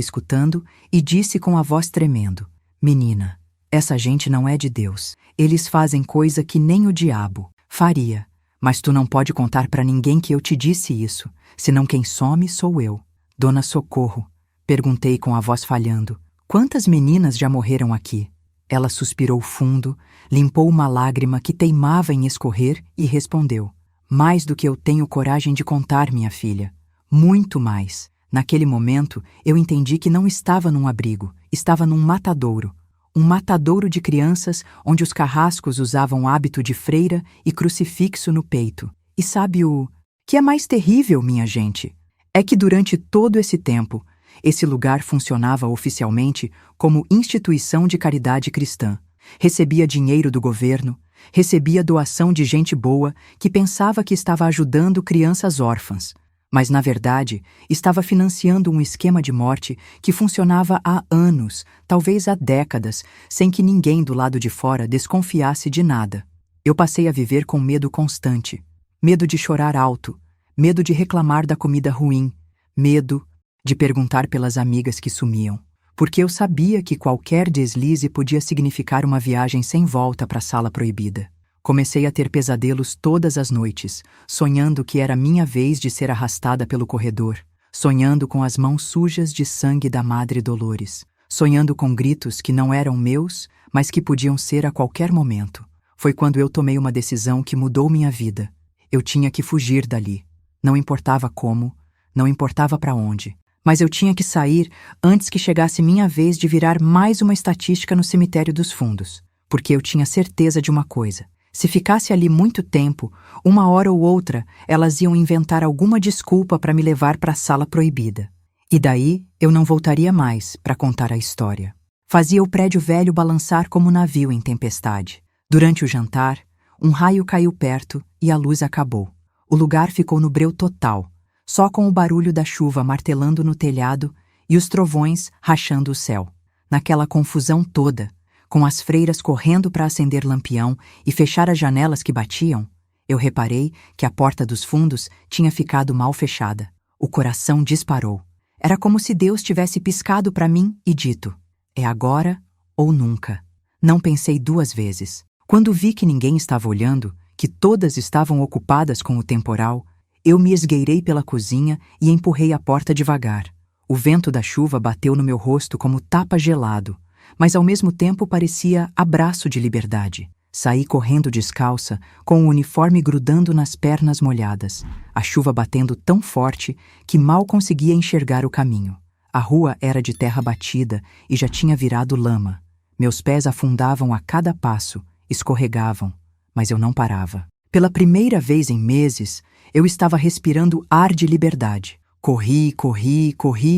escutando e disse com a voz tremendo: Menina, essa gente não é de Deus. Eles fazem coisa que nem o diabo faria. Mas tu não pode contar para ninguém que eu te disse isso, senão quem some sou eu. Dona Socorro, perguntei com a voz falhando, quantas meninas já morreram aqui? Ela suspirou fundo, limpou uma lágrima que teimava em escorrer e respondeu: mais do que eu tenho coragem de contar, minha filha. Muito mais. Naquele momento, eu entendi que não estava num abrigo, estava num matadouro. Um matadouro de crianças onde os carrascos usavam hábito de freira e crucifixo no peito. E sabe o que é mais terrível, minha gente? É que durante todo esse tempo, esse lugar funcionava oficialmente como instituição de caridade cristã. Recebia dinheiro do governo, recebia doação de gente boa que pensava que estava ajudando crianças órfãs. Mas, na verdade, estava financiando um esquema de morte que funcionava há anos, talvez há décadas, sem que ninguém do lado de fora desconfiasse de nada. Eu passei a viver com medo constante. Medo de chorar alto, medo de reclamar da comida ruim, medo de perguntar pelas amigas que sumiam. Porque eu sabia que qualquer deslize podia significar uma viagem sem volta para a sala proibida. Comecei a ter pesadelos todas as noites, sonhando que era minha vez de ser arrastada pelo corredor, sonhando com as mãos sujas de sangue da Madre Dolores, sonhando com gritos que não eram meus, mas que podiam ser a qualquer momento. Foi quando eu tomei uma decisão que mudou minha vida. Eu tinha que fugir dali. Não importava como, não importava para onde, mas eu tinha que sair antes que chegasse minha vez de virar mais uma estatística no cemitério dos fundos, porque eu tinha certeza de uma coisa. Se ficasse ali muito tempo, uma hora ou outra, elas iam inventar alguma desculpa para me levar para a sala proibida. E daí eu não voltaria mais para contar a história. Fazia o prédio velho balançar como navio em tempestade. Durante o jantar, um raio caiu perto e a luz acabou. O lugar ficou no breu total, só com o barulho da chuva martelando no telhado e os trovões rachando o céu. Naquela confusão toda, com as freiras correndo para acender lampião e fechar as janelas que batiam, eu reparei que a porta dos fundos tinha ficado mal fechada. O coração disparou. Era como se Deus tivesse piscado para mim e dito: é agora ou nunca. Não pensei 2 vezes. Quando vi que ninguém estava olhando, que todas estavam ocupadas com o temporal, eu me esgueirei pela cozinha e empurrei a porta devagar. O vento da chuva bateu no meu rosto como tapa gelado, mas ao mesmo tempo parecia abraço de liberdade. Saí correndo descalça, com o uniforme grudando nas pernas molhadas, a chuva batendo tão forte que mal conseguia enxergar o caminho. A rua era de terra batida e já tinha virado lama. Meus pés afundavam a cada passo, escorregavam, mas eu não parava. Pela primeira vez em meses, eu estava respirando ar de liberdade. Corri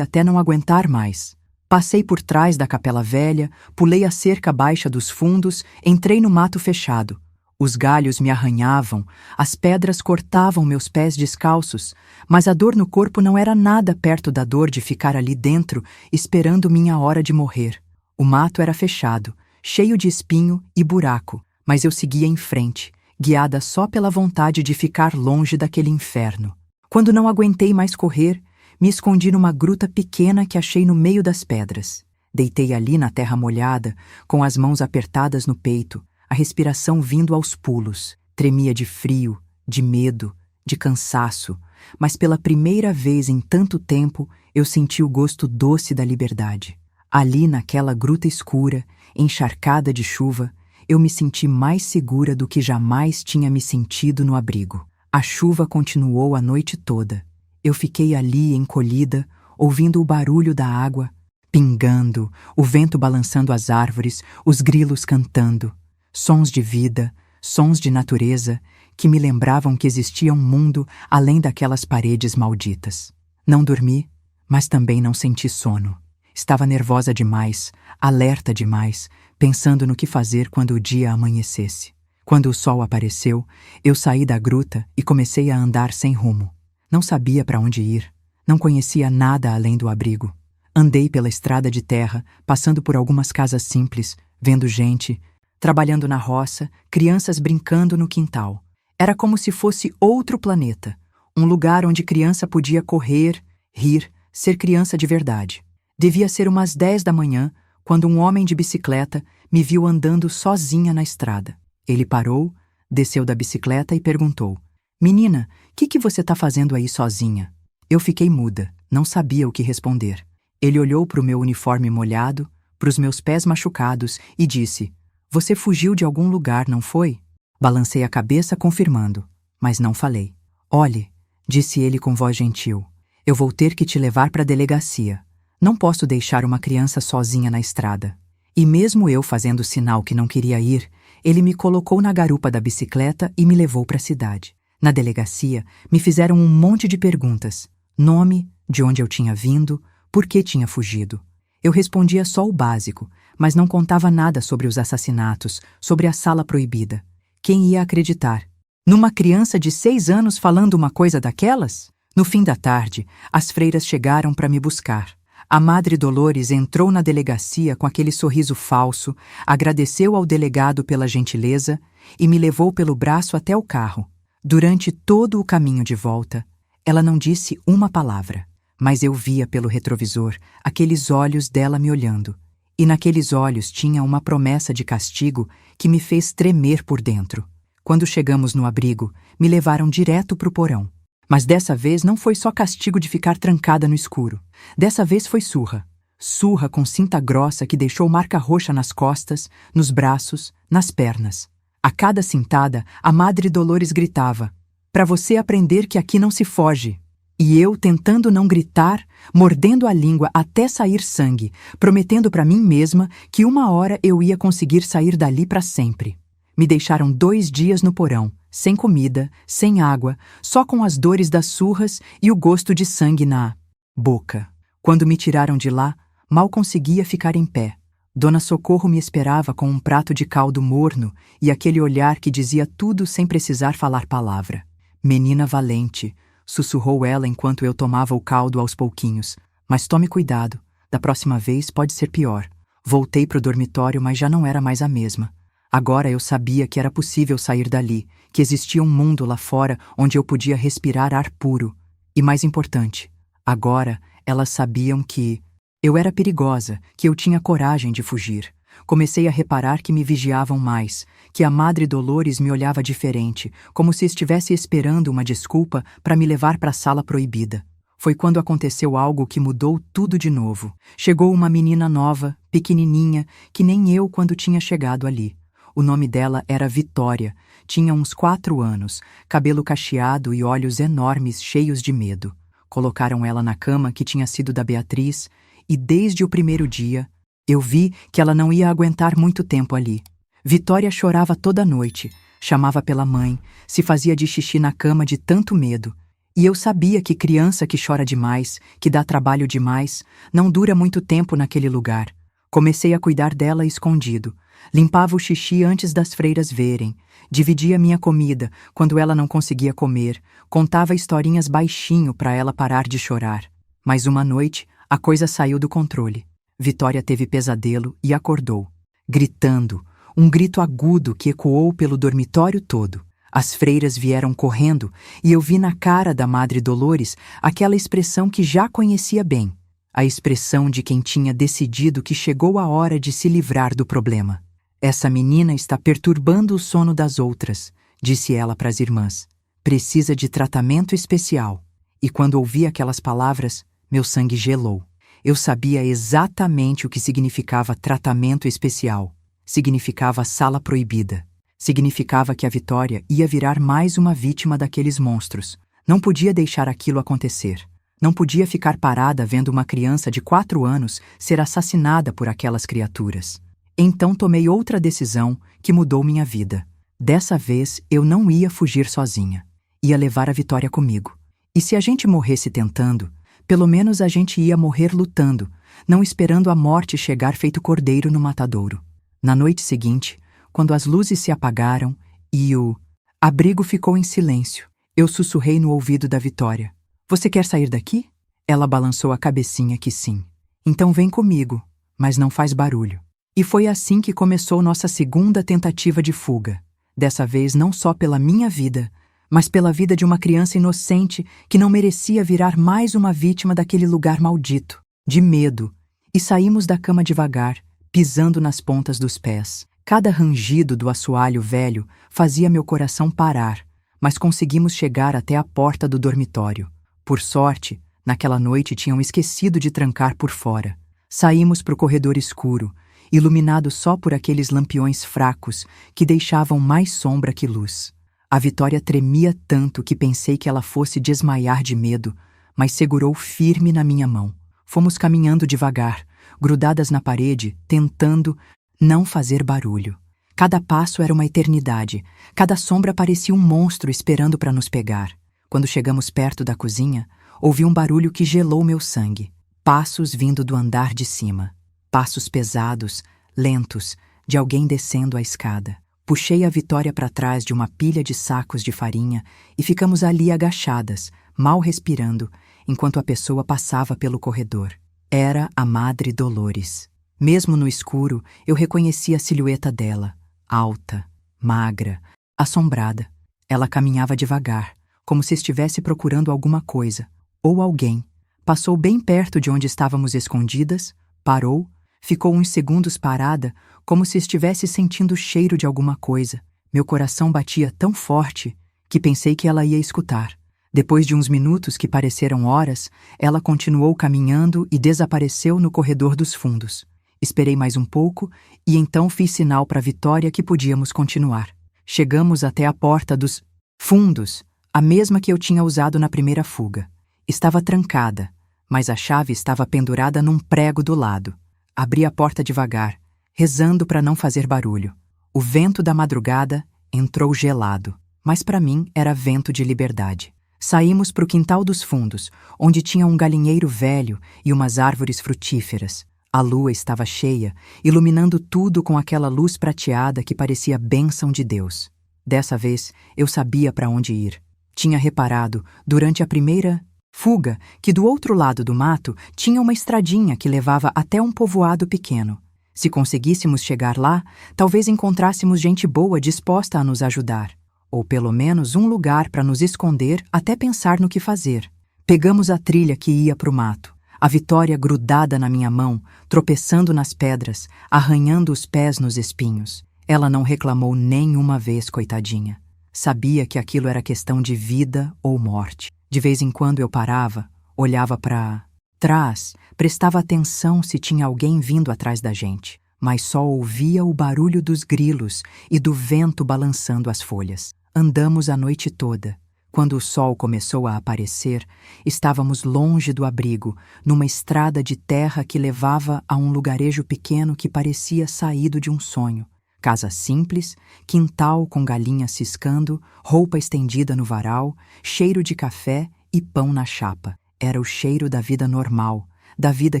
até não aguentar mais. Passei por trás da capela velha, pulei a cerca baixa dos fundos, entrei no mato fechado. Os galhos me arranhavam, as pedras cortavam meus pés descalços, mas a dor no corpo não era nada perto da dor de ficar ali dentro, esperando minha hora de morrer. O mato era fechado, cheio de espinho e buraco, mas eu seguia em frente, guiada só pela vontade de ficar longe daquele inferno. Quando não aguentei mais correr, me escondi numa gruta pequena que achei no meio das pedras. Deitei ali na terra molhada, com as mãos apertadas no peito, a respiração vindo aos pulos. Tremia de frio, de medo, de cansaço, mas pela primeira vez em tanto tempo eu senti o gosto doce da liberdade. Ali naquela gruta escura, encharcada de chuva, eu me senti mais segura do que jamais tinha me sentido no abrigo. A chuva continuou a noite toda. Eu fiquei ali encolhida, ouvindo o barulho da água pingando, o vento balançando as árvores, os grilos cantando. Sons de vida, sons de natureza, que me lembravam que existia um mundo além daquelas paredes malditas. Não dormi, mas também não senti sono. Estava nervosa demais, alerta demais, pensando no que fazer quando o dia amanhecesse. Quando o sol apareceu, eu saí da gruta e comecei a andar sem rumo. Não sabia para onde ir, não conhecia nada além do abrigo. Andei pela estrada de terra, passando por algumas casas simples, vendo gente, trabalhando na roça, crianças brincando no quintal. Era como se fosse outro planeta, um lugar onde criança podia correr, rir, ser criança de verdade. Devia ser umas 10 da manhã, quando um homem de bicicleta me viu andando sozinha na estrada. Ele parou, desceu da bicicleta e perguntou: "Menina, o que você está fazendo aí sozinha?" Eu fiquei muda, não sabia o que responder. Ele olhou para o meu uniforme molhado, para os meus pés machucados e disse: "Você fugiu de algum lugar, não foi?" Balancei a cabeça confirmando, mas não falei. "Olhe", disse ele com voz gentil, "eu vou ter que te levar para a delegacia. Não posso deixar uma criança sozinha na estrada." E mesmo eu fazendo sinal que não queria ir, ele me colocou na garupa da bicicleta e me levou para a cidade. Na delegacia, me fizeram um monte de perguntas. Nome, de onde eu tinha vindo, por que tinha fugido. Eu respondia só o básico, mas não contava nada sobre os assassinatos, sobre a sala proibida. Quem ia acreditar? Numa criança de 6 anos falando uma coisa daquelas? No fim da tarde, as freiras chegaram para me buscar. A Madre Dolores entrou na delegacia com aquele sorriso falso, agradeceu ao delegado pela gentileza e me levou pelo braço até o carro. Durante todo o caminho de volta, ela não disse uma palavra. Mas eu via pelo retrovisor aqueles olhos dela me olhando. E naqueles olhos tinha uma promessa de castigo que me fez tremer por dentro. Quando chegamos no abrigo, me levaram direto para o porão. Mas dessa vez não foi só castigo de ficar trancada no escuro. Dessa vez foi surra. Surra com cinta grossa que deixou marca roxa nas costas, nos braços, nas pernas. A cada cintada, a Madre Dolores gritava: "Para você aprender que aqui não se foge." E eu, tentando não gritar, mordendo a língua até sair sangue, prometendo para mim mesma que uma hora eu ia conseguir sair dali para sempre. Me deixaram 2 dias no porão, sem comida, sem água, só com as dores das surras e o gosto de sangue na boca. Quando me tiraram de lá, mal conseguia ficar em pé. Dona Socorro me esperava com um prato de caldo morno e aquele olhar que dizia tudo sem precisar falar palavra. "Menina valente", sussurrou ela enquanto eu tomava o caldo aos pouquinhos. "Mas tome cuidado, da próxima vez pode ser pior." Voltei para o dormitório, mas já não era mais a mesma. Agora eu sabia que era possível sair dali, que existia um mundo lá fora onde eu podia respirar ar puro. E mais importante, agora elas sabiam que eu era perigosa, que eu tinha coragem de fugir. Comecei a reparar que me vigiavam mais, que a Madre Dolores me olhava diferente, como se estivesse esperando uma desculpa para me levar para a sala proibida. Foi quando aconteceu algo que mudou tudo de novo. Chegou uma menina nova, pequenininha, que nem eu quando tinha chegado ali. O nome dela era Vitória, tinha uns 4 anos, cabelo cacheado e olhos enormes cheios de medo. Colocaram ela na cama que tinha sido da Beatriz e desde o primeiro dia eu vi que ela não ia aguentar muito tempo ali. Vitória chorava toda noite, chamava pela mãe, se fazia de xixi na cama de tanto medo. E eu sabia que criança que chora demais, que dá trabalho demais, não dura muito tempo naquele lugar. Comecei a cuidar dela escondido. Limpava o xixi antes das freiras verem. Dividia minha comida quando ela não conseguia comer. Contava historinhas baixinho para ela parar de chorar. Mas uma noite, a coisa saiu do controle. Vitória teve pesadelo e acordou, gritando, Um grito agudo que ecoou pelo dormitório todo. As freiras vieram correndo e eu vi na cara da Madre Dolores aquela expressão que já conhecia bem, a expressão de quem tinha decidido que chegou a hora de se livrar do problema. Essa menina está perturbando o sono das outras, disse ela para as irmãs. Precisa de tratamento especial. E quando ouvi aquelas palavras, meu sangue gelou. Eu sabia exatamente o que significava tratamento especial. Significava sala proibida. Significava que a Vitória ia virar mais uma vítima daqueles monstros. Não podia deixar aquilo acontecer. Não podia ficar parada vendo uma criança de 4 anos ser assassinada por aquelas criaturas. Então tomei outra decisão que mudou minha vida. Dessa vez eu não ia fugir sozinha. Ia levar a Vitória comigo. E se a gente morresse tentando, pelo menos a gente ia morrer lutando, não esperando a morte chegar feito cordeiro no matadouro. Na noite seguinte, quando as luzes se apagaram e o abrigo ficou em silêncio, eu sussurrei no ouvido da Vitória. Você quer sair daqui? Ela balançou a cabecinha que sim. Então vem comigo, mas não faz barulho. E foi assim que começou nossa segunda tentativa de fuga. Dessa vez não só pela minha vida, mas pela vida de uma criança inocente que não merecia virar mais uma vítima daquele lugar maldito. De medo. E saímos da cama devagar, pisando nas pontas dos pés. Cada rangido do assoalho velho fazia meu coração parar, mas conseguimos chegar até a porta do dormitório. Por sorte, naquela noite tinham esquecido de trancar por fora. Saímos para o corredor escuro, iluminado só por aqueles lampiões fracos que deixavam mais sombra que luz. A Vitória tremia tanto que pensei que ela fosse desmaiar de medo, mas segurou firme na minha mão. Fomos caminhando devagar, grudadas na parede, tentando não fazer barulho. Cada passo era uma eternidade, cada sombra parecia um monstro esperando para nos pegar. Quando chegamos perto da cozinha, ouvi um barulho que gelou meu sangue. Passos vindo do andar de cima. Passos pesados, lentos, de alguém descendo a escada. Puxei a Vitória para trás de uma pilha de sacos de farinha e ficamos ali agachadas, mal respirando, enquanto a pessoa passava pelo corredor. Era a Madre Dolores. Mesmo no escuro, eu reconheci a silhueta dela, alta, magra, assombrada. Ela caminhava devagar, como se estivesse procurando alguma coisa, ou alguém. Passou bem perto de onde estávamos escondidas, parou, ficou uns segundos parada, como se estivesse sentindo o cheiro de alguma coisa. Meu coração batia tão forte que pensei que ela ia escutar. Depois de uns minutos que pareceram horas, ela continuou caminhando e desapareceu no corredor dos fundos. Esperei mais um pouco e então fiz sinal para Vitória que podíamos continuar. Chegamos até a porta dos fundos, a mesma que eu tinha usado na primeira fuga. Estava trancada, mas a chave estava pendurada num prego do lado. Abri a porta devagar, rezando para não fazer barulho. O vento da madrugada entrou gelado, mas para mim era vento de liberdade. Saímos para o quintal dos fundos, onde tinha um galinheiro velho e umas árvores frutíferas. A lua estava cheia, iluminando tudo com aquela luz prateada que parecia bênção de Deus. Dessa vez, eu sabia para onde ir. Tinha reparado, durante a primeira fuga, que do outro lado do mato tinha uma estradinha que levava até um povoado pequeno. Se conseguíssemos chegar lá, talvez encontrássemos gente boa disposta a nos ajudar, ou pelo menos um lugar para nos esconder até pensar no que fazer. Pegamos a trilha que ia para o mato, a Vitória grudada na minha mão, tropeçando nas pedras, arranhando os pés nos espinhos. Ela não reclamou nenhuma vez, coitadinha. Sabia que aquilo era questão de vida ou morte. De vez em quando eu parava, olhava para trás, prestava atenção se tinha alguém vindo atrás da gente, mas só ouvia o barulho dos grilos e do vento balançando as folhas. Andamos a noite toda. Quando o sol começou a aparecer, estávamos longe do abrigo, numa estrada de terra que levava a um lugarejo pequeno que parecia saído de um sonho. Casa simples, quintal com galinhas ciscando, roupa estendida no varal, cheiro de café e pão na chapa. Era o cheiro da vida normal, da vida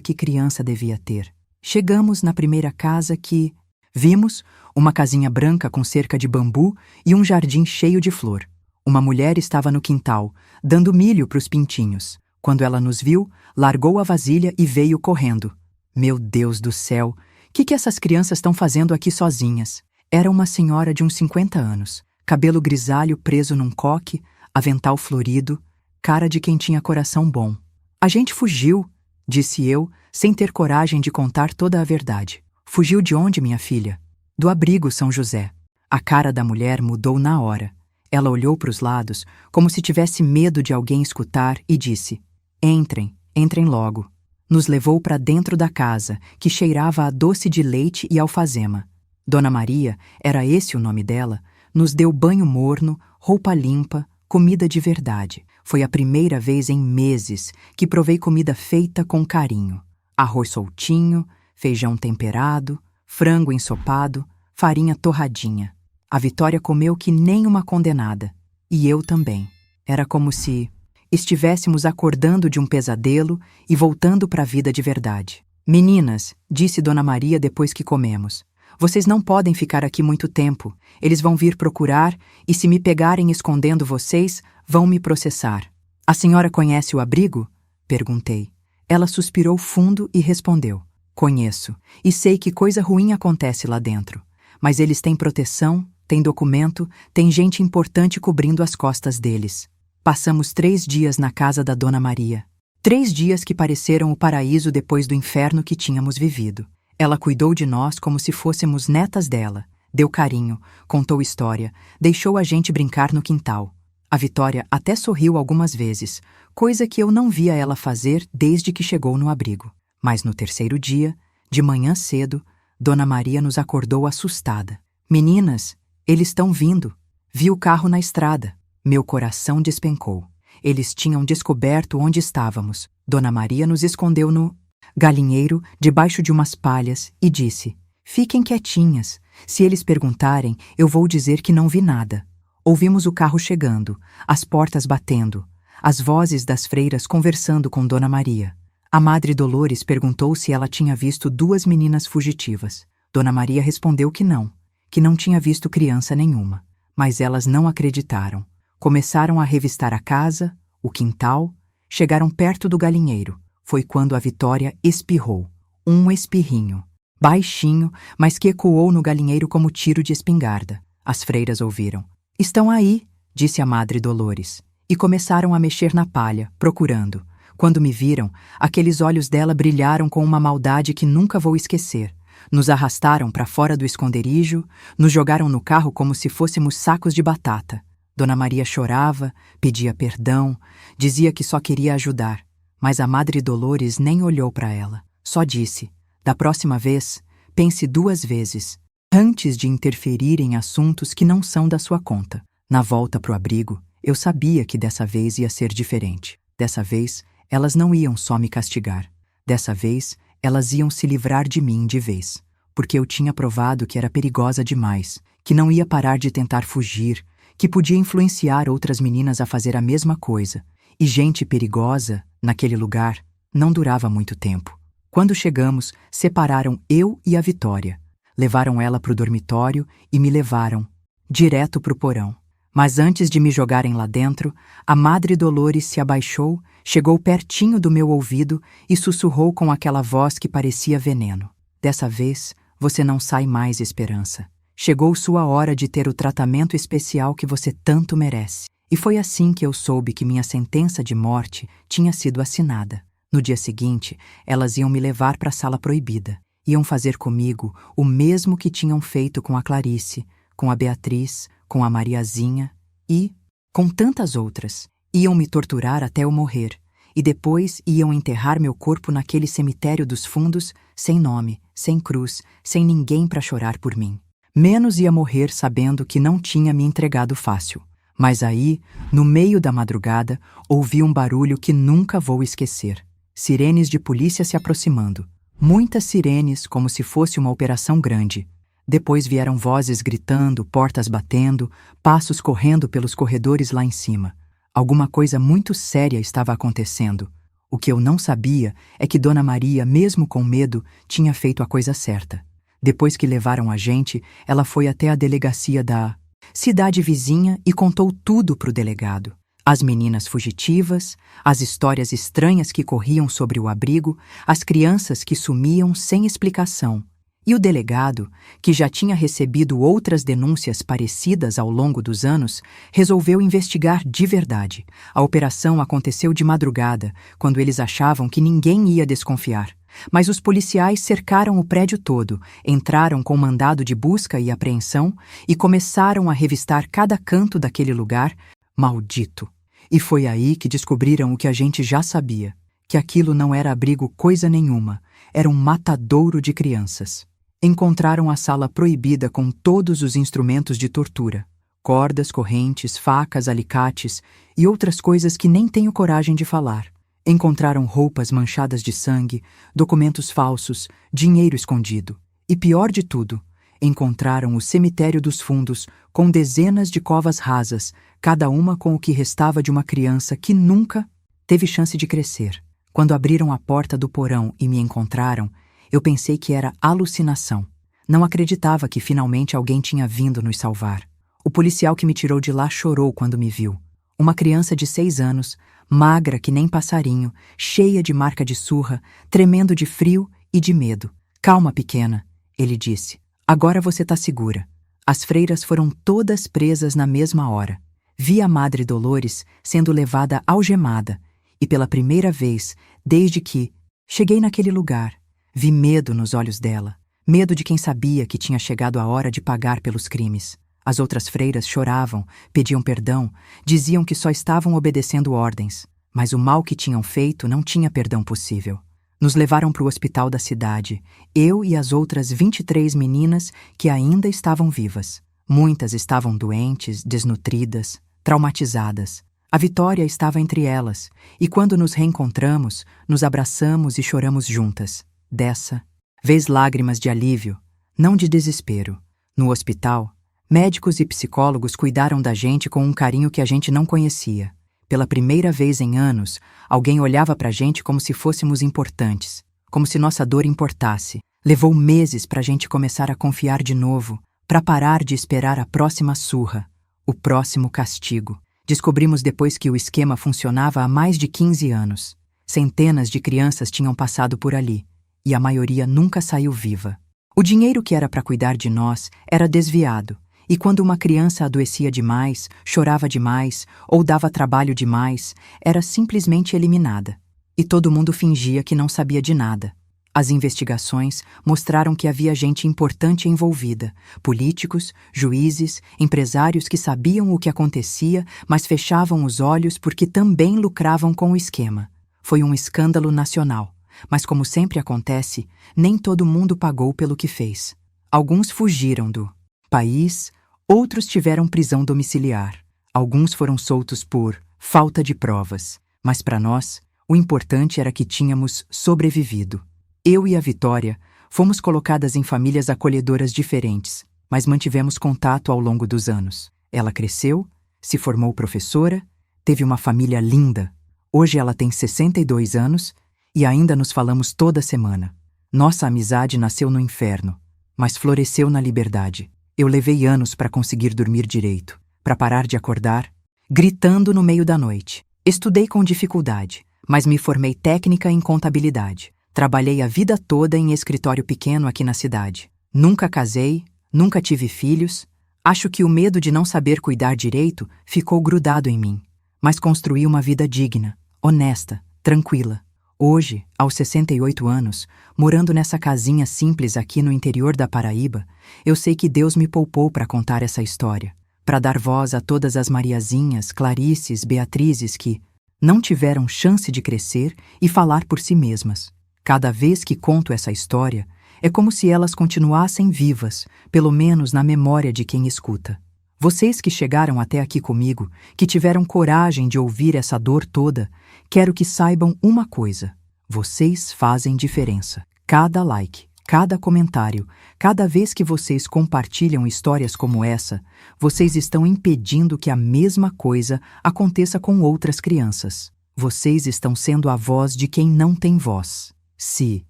que criança devia ter. Chegamos na primeira casa que vimos, uma casinha branca com cerca de bambu e um jardim cheio de flor. Uma mulher estava no quintal, dando milho para os pintinhos. Quando ela nos viu, largou a vasilha e veio correndo. Meu Deus do céu! O que essas crianças estão fazendo aqui sozinhas? Era uma senhora de uns 50 anos, cabelo grisalho preso num coque, avental florido, cara de quem tinha coração bom. A gente fugiu, disse eu, sem ter coragem de contar toda a verdade. Fugiu de onde, minha filha? Do abrigo São José. A cara da mulher mudou na hora. Ela olhou para os lados, como se tivesse medo de alguém escutar, e disse: Entrem, entrem logo. Nos levou para dentro da casa, que cheirava a doce de leite e alfazema. Dona Maria, era esse o nome dela, nos deu banho morno, roupa limpa, comida de verdade. Foi a primeira vez em meses que provei comida feita com carinho. Arroz soltinho, feijão temperado, frango ensopado, farinha torradinha. A Vitória comeu que nem uma condenada. E eu também. Era como se estivéssemos acordando de um pesadelo e voltando para a vida de verdade. Meninas, disse Dona Maria depois que comemos, vocês não podem ficar aqui muito tempo. Eles vão vir procurar e, se me pegarem escondendo vocês, vão me processar. A senhora conhece o abrigo? Perguntei. Ela suspirou fundo e respondeu: Conheço, e sei que coisa ruim acontece lá dentro. Mas eles têm proteção, têm documento, têm gente importante cobrindo as costas deles. Passamos 3 dias na casa da Dona Maria. 3 dias que pareceram o paraíso depois do inferno que tínhamos vivido. Ela cuidou de nós como se fôssemos netas dela, deu carinho, contou história, deixou a gente brincar no quintal. A Vitória até sorriu algumas vezes, coisa que eu não via ela fazer desde que chegou no abrigo. Mas no 3º dia, de manhã cedo, Dona Maria nos acordou assustada. Meninas, eles estão vindo. Vi o carro na estrada. Meu coração despencou. Eles tinham descoberto onde estávamos. Dona Maria nos escondeu no galinheiro, debaixo de umas palhas, e disse: Fiquem quietinhas. Se eles perguntarem, eu vou dizer que não vi nada. Ouvimos o carro chegando, as portas batendo, as vozes das freiras conversando com Dona Maria. A Madre Dolores perguntou se ela tinha visto 2 meninas fugitivas. Dona Maria respondeu que não tinha visto criança nenhuma. Mas elas não acreditaram. Começaram a revistar a casa, o quintal, chegaram perto do galinheiro. Foi quando a Vitória espirrou. Um espirrinho. Baixinho, mas que ecoou no galinheiro como tiro de espingarda. As freiras ouviram. Estão aí, disse a Madre Dolores. E começaram a mexer na palha, procurando. Quando me viram, aqueles olhos dela brilharam com uma maldade que nunca vou esquecer. Nos arrastaram para fora do esconderijo, nos jogaram no carro como se fôssemos sacos de batata. Dona Maria chorava, pedia perdão, dizia que só queria ajudar. Mas a Madre Dolores nem olhou para ela. Só disse: Da próxima vez, pense 2 vezes, antes de interferir em assuntos que não são da sua conta. Na volta pro abrigo, eu sabia que dessa vez ia ser diferente. Dessa vez, elas não iam só me castigar. Dessa vez, elas iam se livrar de mim de vez. Porque eu tinha provado que era perigosa demais, que não ia parar de tentar fugir, que podia influenciar outras meninas a fazer a mesma coisa. E gente perigosa, naquele lugar, não durava muito tempo. Quando chegamos, separaram eu e a Vitória. Levaram ela pro dormitório e me levaram direto pro porão. Mas antes de me jogarem lá dentro, a Madre Dolores se abaixou, chegou pertinho do meu ouvido e sussurrou com aquela voz que parecia veneno. Dessa vez, você não sai mais, Esperança. Chegou sua hora de ter o tratamento especial que você tanto merece. E foi assim que eu soube que minha sentença de morte tinha sido assinada. No dia seguinte, elas iam me levar para a sala proibida. Iam fazer comigo o mesmo que tinham feito com a Clarice, com a Beatriz, com a Mariazinha e com tantas outras. Iam me torturar até eu morrer. E depois iam enterrar meu corpo naquele cemitério dos fundos, sem nome, sem cruz, sem ninguém para chorar por mim. Menos ia morrer sabendo que não tinha me entregado fácil. Mas aí, no meio da madrugada, ouvi um barulho que nunca vou esquecer. Sirenes de polícia se aproximando. Muitas sirenes, como se fosse uma operação grande. Depois vieram vozes gritando, portas batendo, passos correndo pelos corredores lá em cima. Alguma coisa muito séria estava acontecendo. O que eu não sabia é que Dona Maria, mesmo com medo, tinha feito a coisa certa. Depois que levaram a gente, ela foi até a delegacia da cidade vizinha e contou tudo pro delegado. As meninas fugitivas, as histórias estranhas que corriam sobre o abrigo, as crianças que sumiam sem explicação. E o delegado, que já tinha recebido outras denúncias parecidas ao longo dos anos, resolveu investigar de verdade. A operação aconteceu de madrugada, quando eles achavam que ninguém ia desconfiar. Mas os policiais cercaram o prédio todo, entraram com mandado de busca e apreensão e começaram a revistar cada canto daquele lugar maldito. E foi aí que descobriram o que a gente já sabia, que aquilo não era abrigo coisa nenhuma, era um matadouro de crianças. Encontraram a sala proibida com todos os instrumentos de tortura, cordas, correntes, facas, alicates e outras coisas que nem tenho coragem de falar. Encontraram roupas manchadas de sangue, documentos falsos, dinheiro escondido. E pior de tudo, encontraram o cemitério dos fundos com dezenas de covas rasas, cada uma com o que restava de uma criança que nunca teve chance de crescer. Quando abriram a porta do porão e me encontraram, eu pensei que era alucinação. Não acreditava que finalmente alguém tinha vindo nos salvar. O policial que me tirou de lá chorou quando me viu. Uma criança de 6 anos, magra que nem passarinho, cheia de marca de surra, tremendo de frio e de medo. Calma, pequena, ele disse. Agora você tá segura. As freiras foram todas presas na mesma hora. Vi a Madre Dolores sendo levada algemada e pela primeira vez, desde que cheguei naquele lugar, vi medo nos olhos dela, medo de quem sabia que tinha chegado a hora de pagar pelos crimes. As outras freiras choravam, pediam perdão, diziam que só estavam obedecendo ordens, mas o mal que tinham feito não tinha perdão possível. Nos levaram para o hospital da cidade, eu e as outras 23 meninas que ainda estavam vivas. Muitas estavam doentes, desnutridas, traumatizadas. A Vitória estava entre elas, e quando nos reencontramos, nos abraçamos e choramos juntas. Dessa vez lágrimas de alívio, não de desespero. No hospital, médicos e psicólogos cuidaram da gente com um carinho que a gente não conhecia. Pela primeira vez em anos, alguém olhava pra gente como se fôssemos importantes, como se nossa dor importasse. Levou meses pra gente começar a confiar de novo, pra parar de esperar a próxima surra, o próximo castigo. Descobrimos depois que o esquema funcionava há mais de 15 anos. Centenas de crianças tinham passado por ali, e a maioria nunca saiu viva. O dinheiro que era para cuidar de nós era desviado, e quando uma criança adoecia demais, chorava demais ou dava trabalho demais, era simplesmente eliminada. E todo mundo fingia que não sabia de nada. As investigações mostraram que havia gente importante envolvida, políticos, juízes, empresários que sabiam o que acontecia, mas fechavam os olhos porque também lucravam com o esquema. Foi um escândalo nacional, mas como sempre acontece, nem todo mundo pagou pelo que fez. Alguns fugiram do país, outros tiveram prisão domiciliar. Alguns foram soltos por falta de provas, mas para nós, o importante era que tínhamos sobrevivido. Eu e a Vitória fomos colocadas em famílias acolhedoras diferentes, mas mantivemos contato ao longo dos anos. Ela cresceu, se formou professora, teve uma família linda. Hoje ela tem 62 anos e ainda nos falamos toda semana. Nossa amizade nasceu no inferno, mas floresceu na liberdade. Eu levei anos para conseguir dormir direito, para parar de acordar, gritando no meio da noite. Estudei com dificuldade, mas me formei técnica em contabilidade. Trabalhei a vida toda em escritório pequeno aqui na cidade. Nunca casei, nunca tive filhos. Acho que o medo de não saber cuidar direito ficou grudado em mim. Mas construí uma vida digna, honesta, tranquila. Hoje, aos 68 anos, morando nessa casinha simples aqui no interior da Paraíba, eu sei que Deus me poupou para contar essa história, para dar voz a todas as Mariazinhas, Clarices, Beatrizes que não tiveram chance de crescer e falar por si mesmas. Cada vez que conto essa história, é como se elas continuassem vivas, pelo menos na memória de quem escuta. Vocês que chegaram até aqui comigo, que tiveram coragem de ouvir essa dor toda, quero que saibam uma coisa: vocês fazem diferença. Cada like, cada comentário, cada vez que vocês compartilham histórias como essa, vocês estão impedindo que a mesma coisa aconteça com outras crianças. Vocês estão sendo a voz de quem não tem voz. Se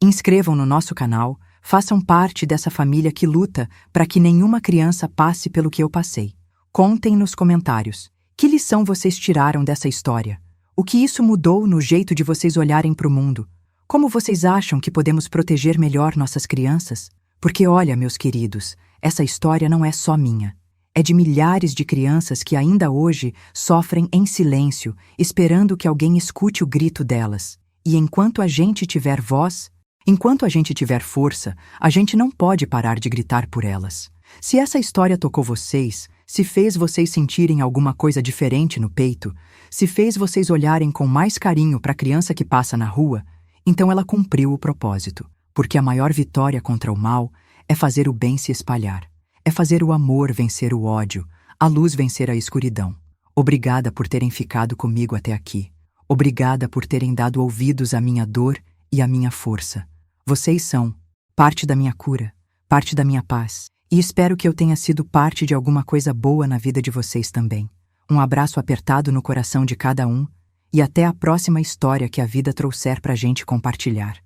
inscrevam no nosso canal, façam parte dessa família que luta para que nenhuma criança passe pelo que eu passei. Contem nos comentários. Que lição vocês tiraram dessa história? O que isso mudou no jeito de vocês olharem para o mundo? Como vocês acham que podemos proteger melhor nossas crianças? Porque olha, meus queridos, essa história não é só minha. É de milhares de crianças que ainda hoje sofrem em silêncio, esperando que alguém escute o grito delas. E enquanto a gente tiver voz, enquanto a gente tiver força, a gente não pode parar de gritar por elas. Se essa história tocou vocês, se fez vocês sentirem alguma coisa diferente no peito, se fez vocês olharem com mais carinho para a criança que passa na rua, então ela cumpriu o propósito. Porque a maior vitória contra o mal é fazer o bem se espalhar. É fazer o amor vencer o ódio, a luz vencer a escuridão. Obrigada por terem ficado comigo até aqui. Obrigada por terem dado ouvidos à minha dor e à minha força. Vocês são parte da minha cura, parte da minha paz. E espero que eu tenha sido parte de alguma coisa boa na vida de vocês também. Um abraço apertado no coração de cada um e até a próxima história que a vida trouxer pra gente compartilhar.